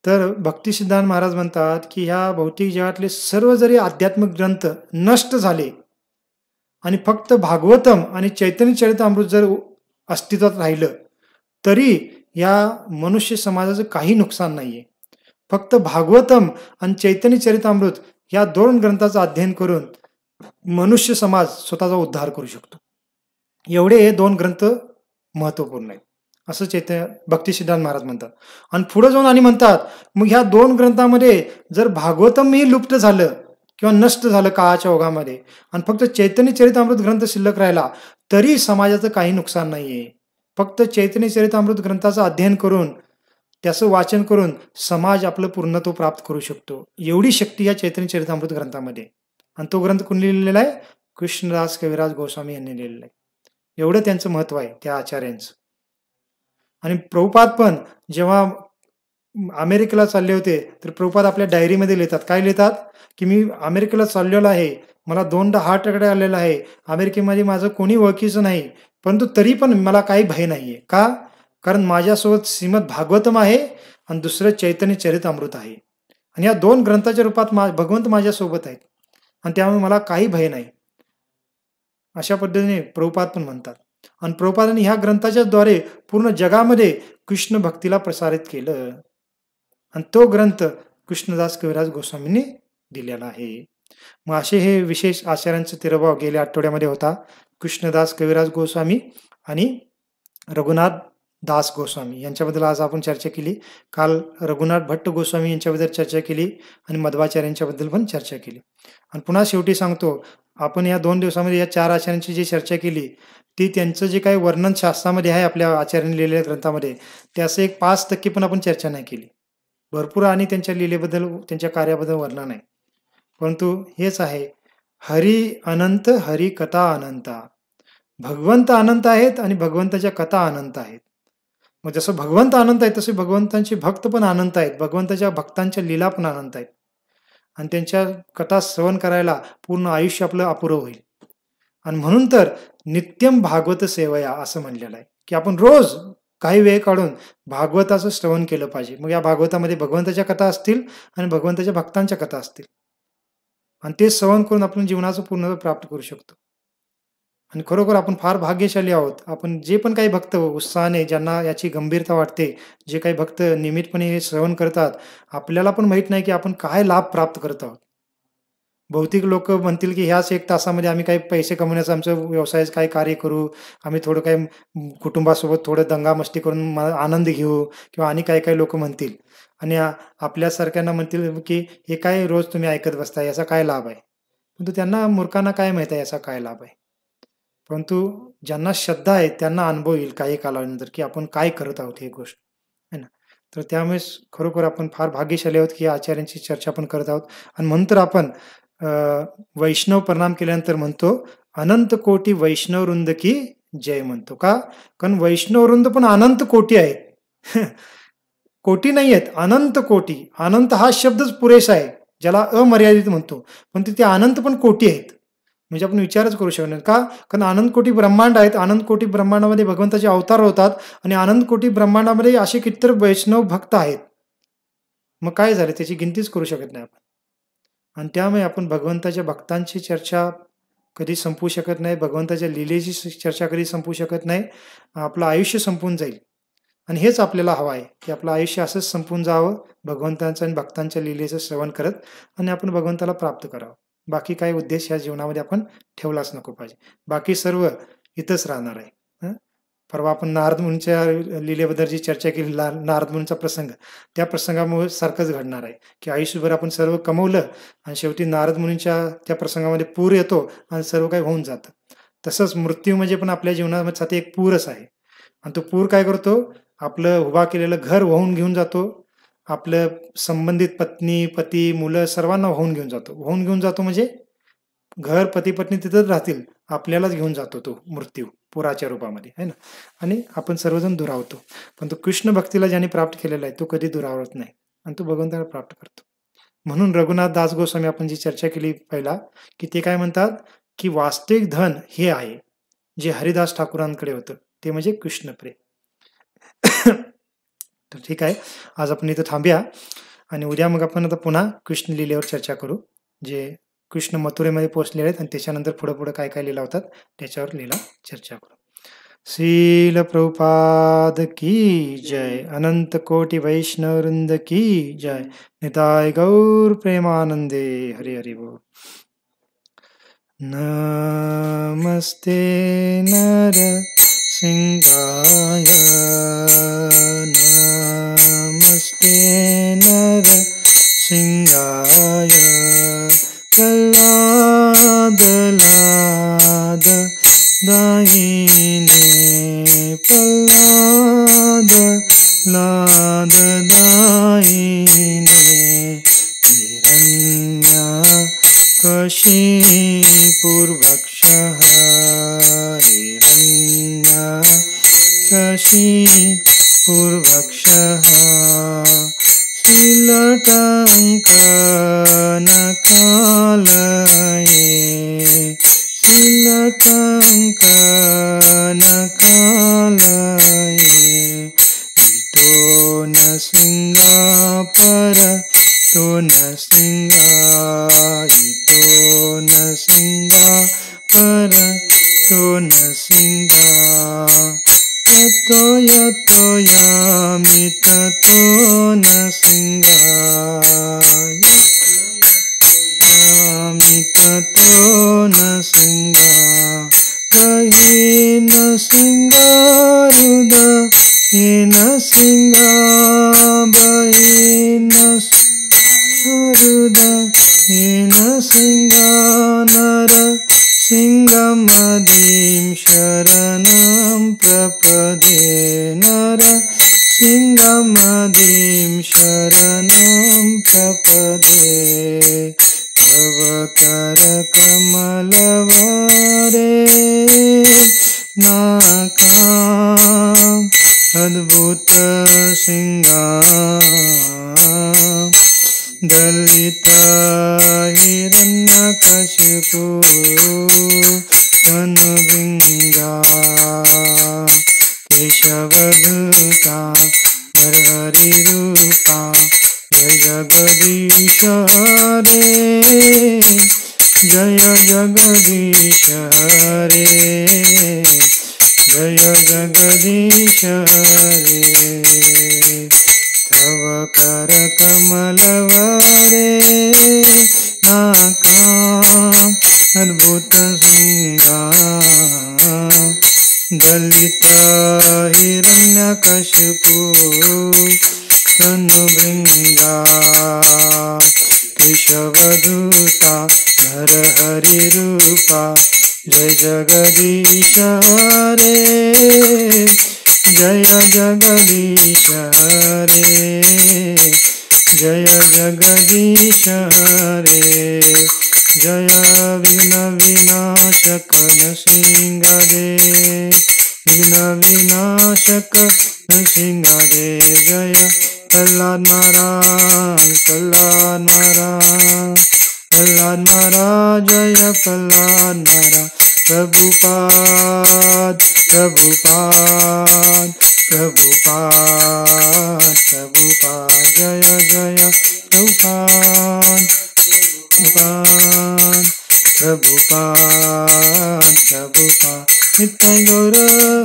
तर भक्ती सिद्धांत महाराज म्हणतात की ह्या भौतिक जगातले सर्व जरी आध्यात्मिक ग्रंथ नष्ट झाले आणि फक्त भागवतम आणि चैतन्य चरितामृत जर अस्तित्वात राहिलं, तरी या मनुष्य समाजाचं काही नुकसान नाहीये. फक्त भागवतम आणि चैतन्य चरितामृत या 2 ग्रंथाचं अध्ययन करून मनुष्य समाज स्वतःचा उद्धार करू शकतो. एवढे हे 2 ग्रंथ महत्वपूर्ण आहेत, असं भक्ती सिद्धांत महाराज म्हणतात. आणि पुढे जाऊन आणि म्हणतात, मग ह्या 2 ग्रंथामध्ये जर भागवतम ही लुप्त झालं किंवा नष्ट झालं काळाच्या ओघामध्ये आणि फक्त चैतन्य चरितामृत ग्रंथ शिल्लक राहिला, तरी समाजाचं काही नुकसान नाहीये. फक्त चैतन्य चरितामृत ग्रंथाचं अध्ययन करून, त्याचं वाचन करून समाज आपलं पूर्णत्व प्राप्त करू शकतो. एवढी शक्ती या चैतन्य चरितामृत ग्रंथामध्ये. आणि तो ग्रंथ कोणी लिहिलेला आहे? कृष्णदास कविराज गोस्वामी यांनी लिहिलेला आहे. एवढं त्यांचं महत्व आहे त्या आचार्यांचं. आणि प्रभुपाद पण जेव्हा अमेरिकेला चालले होते, तर प्रभुपाद आपल्या डायरीमध्ये लिहितात. काय लिहितात? की मी अमेरिकेला चाललेलो आहे, मला 2दा हार्ट अटॅक आलेला आहे, अमेरिकेमध्ये माझं कोणी ओळखीचं नाही, परंतु तरी पण मला काही भय नाहीये. का? कारण माझ्यासोबत श्रीमद भागवतम आहे आणि दुसरं चैतन्य चरितामृत आहे. आणि या 2 ग्रंथाच्या रूपात भगवंत माझ्यासोबत आहेत आणि त्यामुळे मला काही भय नाही. अशा पद्धतीने प्रभुपाद पण म्हणतात. आणि प्रभुपादांनी ह्या ग्रंथाच्या द्वारे पूर्ण जगामध्ये कृष्ण भक्तीला प्रसारित केलं. आणि तो ग्रंथ कृष्णदास कविराज गोस्वामींनी दिलेला आहे. मग असे हे विशेष आचार्यांचा तिरभाव गेल्या आठवड्यामध्ये होता. कृष्णदास कविराज गोस्वामी आणि रघुनाथ दास गोस्वामी यांच्याबद्दल आज आपण चर्चा केली. काल रघुनाथ भट्ट गोस्वामी यांच्याबद्दल चर्चा केली आणि मध्वाचार्य यांच्याबद्दल पण चर्चा केली. आणि पुन्हा शेवटी सांगतो, आपण या 2 दिवसामध्ये या 4 आचार्यांची जी चर्चा केली, ती त्यांचं जे काही वर्णन शास्त्रामध्ये आहे आपल्या आचार्यांनी लिहिलेल्या ग्रंथामध्ये, त्याचं एक 5% पण आपण चर्चा नाही केली. भरपूर आणि त्यांच्या लीलेबद्दल, त्यांच्या कार्याबद्दल वर्णन आहे. परंतु हेच आहे, हरी अनंत, हरी कथा अनंता. भगवंत अनंत आहेत आणि भगवंताच्या कथा अनंत आहेत. मग जसं भगवंत अनंत आहेत, तसे भगवंतांचे भक्त पण अनंत आहेत. भगवंताच्या भक्तांच्या लीला पण अनंत आहेत. आणि त्यांच्या कथा श्रवण करायला पूर्ण आयुष्य आपलं अपुरं होईल. आणि म्हणून तर नित्यम भागवत सेवया असं म्हणलेलं आहे, की आपण रोज काही वेळ काढून भागवताचं श्रवण केलं पाहिजे. मग या भागवतामध्ये भगवंताच्या कथा असतील आणि भगवंताच्या भक्तांच्या कथा असतील. आणि ते श्रवण करून आपण जीवनाचं पूर्णत्व प्राप्त करू शकतो. आणि खरोखर आपण फार भाग्यशाली आहोत. आपण जे पण काही भक्त उत्साहाने, ज्यांना याची गंभीरता वाटते, जे काही भक्त नियमितपणे हे श्रवण करतात, आपल्याला पण माहीत नाही की आपण काय लाभ प्राप्त करत आहोत. बहुतेक लोक म्हणतील की ह्याच 1 तासामध्ये आम्ही काही पैसे कमवण्याचं आमचं व्यवसायाचं काही कार्य करू, आम्ही थोडं काही कुटुंबासोबत थोडं दंगामस्ती करून आनंद घेऊ, किंवा आणि काही काही लोक म्हणतील. आणि आपल्यासारख्यांना म्हणतील की हे काय रोज तुम्ही ऐकत बसता, याचा काय लाभ आहे. परंतु त्यांना मूर्खांना काय माहित आहे याचा काय लाभ आहे. परंतु ज्यांना श्रद्धा आहे त्यांना अनुभव येईल काही कालानंतर की आपण काय करत आहोत ही गोष्ट, है ना. तर त्यामुळे खरोखर आपण फार भाग्यशाली आहोत की या आचार्यांची चर्चा आपण करत आहोत. आणि म्हणून आपण वैष्णव प्रणाम केल्यानंतर म्हणतो, अनंत कोटी वैष्णव वृंद की जय म्हणतो. का? कारण वैष्णव वृंद पण अनंत कोटी आहेत. कोटी नाही आहेत, अनंत कोटी. अनंत हा शब्दच पुरेसा आहे, ज्याला अमर्यादित म्हणतो. पण तिथे अनंत पण कोटी आहेत. म्हणजे आपण विचारच करू शकणार. का? कारण अनंत कोटी ब्रह्मांड आहेत. अनंत कोटी ब्रह्मांडामध्ये भगवंताचे अवतार होतात आणि अनंत कोटी ब्रह्मांडामध्ये असे कितीतर वैष्णव भक्त आहेत. मग काय झालं, त्याची गिनतीच करू शकत नाही आपण. आणि त्यामुळे आपण भगवंताच्या भक्तांची चर्चा कधी संपू शकत नाही, भगवंताच्या लीलेची चर्चा कधी संपू शकत नाही. आपलं आयुष्य संपून जाईल. आणि हेच आपल्याला हवं आहे की आपलं आयुष्य असंच संपून जावं, भगवंतांचं आणि भक्तांच्या लीलेचं श्रवण करत, आणि आपण भगवंताला प्राप्त करावं. बाकी काही उद्देश या जीवनामध्ये आपण ठेवलाच नको पाहिजे. बाकी सर्व इथंच राहणार आहे. परवा आपण नारद मुनीच्या लीलेबद्दल जी चर्चा केली, नारद मुनीचा प्रसंग, त्या प्रसंगामुळे सारखंच घडणार आहे की आयुष्यभर आपण सर्व कमवलं आणि शेवटी नारद मुनीच्या त्या प्रसंगामध्ये पूर येतो आणि सर्व काही होऊन जातं. तसंच मृत्यू म्हणजे पण आपल्या जीवनासाठी एक पूरच आहे. आणि तो पूर काय करतो, आपलं उभा केलेलं घर वाहून घेऊन जातो, आपलं संबंधित पत्नी, पती, मुलं सर्वांना वाहून घेऊन जातो. वाहून घेऊन जातो म्हणजे घर, पती पत्नी तिथंच राहतील, आपल्यालाच घेऊन जातो तो मृत्यू पुराच्या रूपामध्ये, है ना. आणि आपण सर्वजण दुरावतो. पण तो कृष्ण भक्तीला ज्याने प्राप्त केलेला आहे तो कधी दुरावत नाही आणि तो भगवंताला प्राप्त करतो. म्हणून रघुनाथ दास गोस्वामी आपण जी चर्चा केली पहिला, की ते काय म्हणतात की वास्तविक धन हे आहे जे हरिदास ठाकूरांकडे होतं, ते म्हणजे कृष्ण प्रेम. तर ठीक आहे, आज आपण इथं थांबूया आणि उद्या मग आपण आता पुन्हा कृष्ण लीलेवर चर्चा करू, जे कृष्ण मथुरेमध्ये पोहोचलेले आहेत आणि त्याच्यानंतर पुढे काय काय लीला होतात त्याच्यावर लीला चर्चा करू. श्रील प्रभुपाद की जय, अनंत कोटि वैष्णव वृंद की जय, निताय गौर प्रेमानंदे, हरि हरि बोल. नमस्ते नर सिंहाय, नमस्ते नर सिंहाय, प्रह्लाद लाद दाहिने, प्रह्लाद लाद दाहिने, हिरण्यकशिपुर्भक्षः, हिरण्यकशिपुर्भक्षः, श्रीलटङ्कनकालये, श्रीलटङ्कनकालये, इतो न सिंगापर, तो न सिंगा, इतो न सिंगापर, तो न सिंगा, यतो यतो यामि ततो न सिंगा, यामि ततो न सिंगा, बहिन सिंगारुद हेन सिंगा, बहिन सिंगारुद हेन सिंगा, नर सिंहमदीं शरणं प्रपदे, नर सिंहमदीं शरणं प्रपदे, तव करकमलवरे नाकाम् अद्भुत सिंहा, दलित हिरण्यकशिपु तनुभृङ्गा, केशवधूता नरहरिरूपा, जय जगदीश हरे, जय जगदीश हरे, जय जगदीश हरे, तव करकमलवरे नाकाम् अद्भुत सिंहा, दलित हिरण्यकशिपु तनुभृङ्गा, केशवधूता नरहरिरूपा, जय जगदीश हरे, जय जगदीश हरे, जय जगदीश हरे, जय विघ्न विनाशक नृसिंहदेव, विघ्न विनाशक नृसिंहदेव, जय प्रह्लाद महाराज, प्रह्लाद महाराज, प्रह्लाद महाराज, जय प्रह्लाद महाराज, प्रभुपाद प्रभुपाद प्रभुपाद प्रभुपाद, जय जय प्रभुपाद प्रभुपाद प्रभुपाद प्रभुपाद, नित्य गौर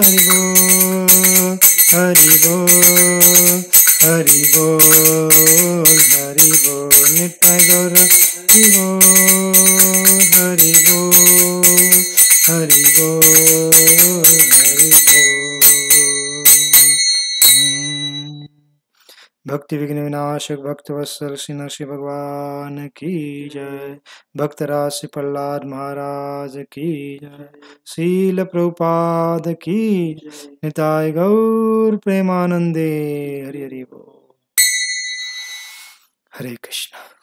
हरि बोल, हरि बोल, हरि बोल, हरि बोल, नित्य गौर हरि बोल, हरि बोल, हरि बोल. हरि बोल। भक्ति विघ्न विनाशक भक्त वत्सल श्री नरसिंह भगवान की जय। भक्त राज श्री प्रहलाद महाराज की जय। शील प्रभुपाद की निताय गौर प्रेमानंदे। हरि हरि बोल। हरे कृष्ण।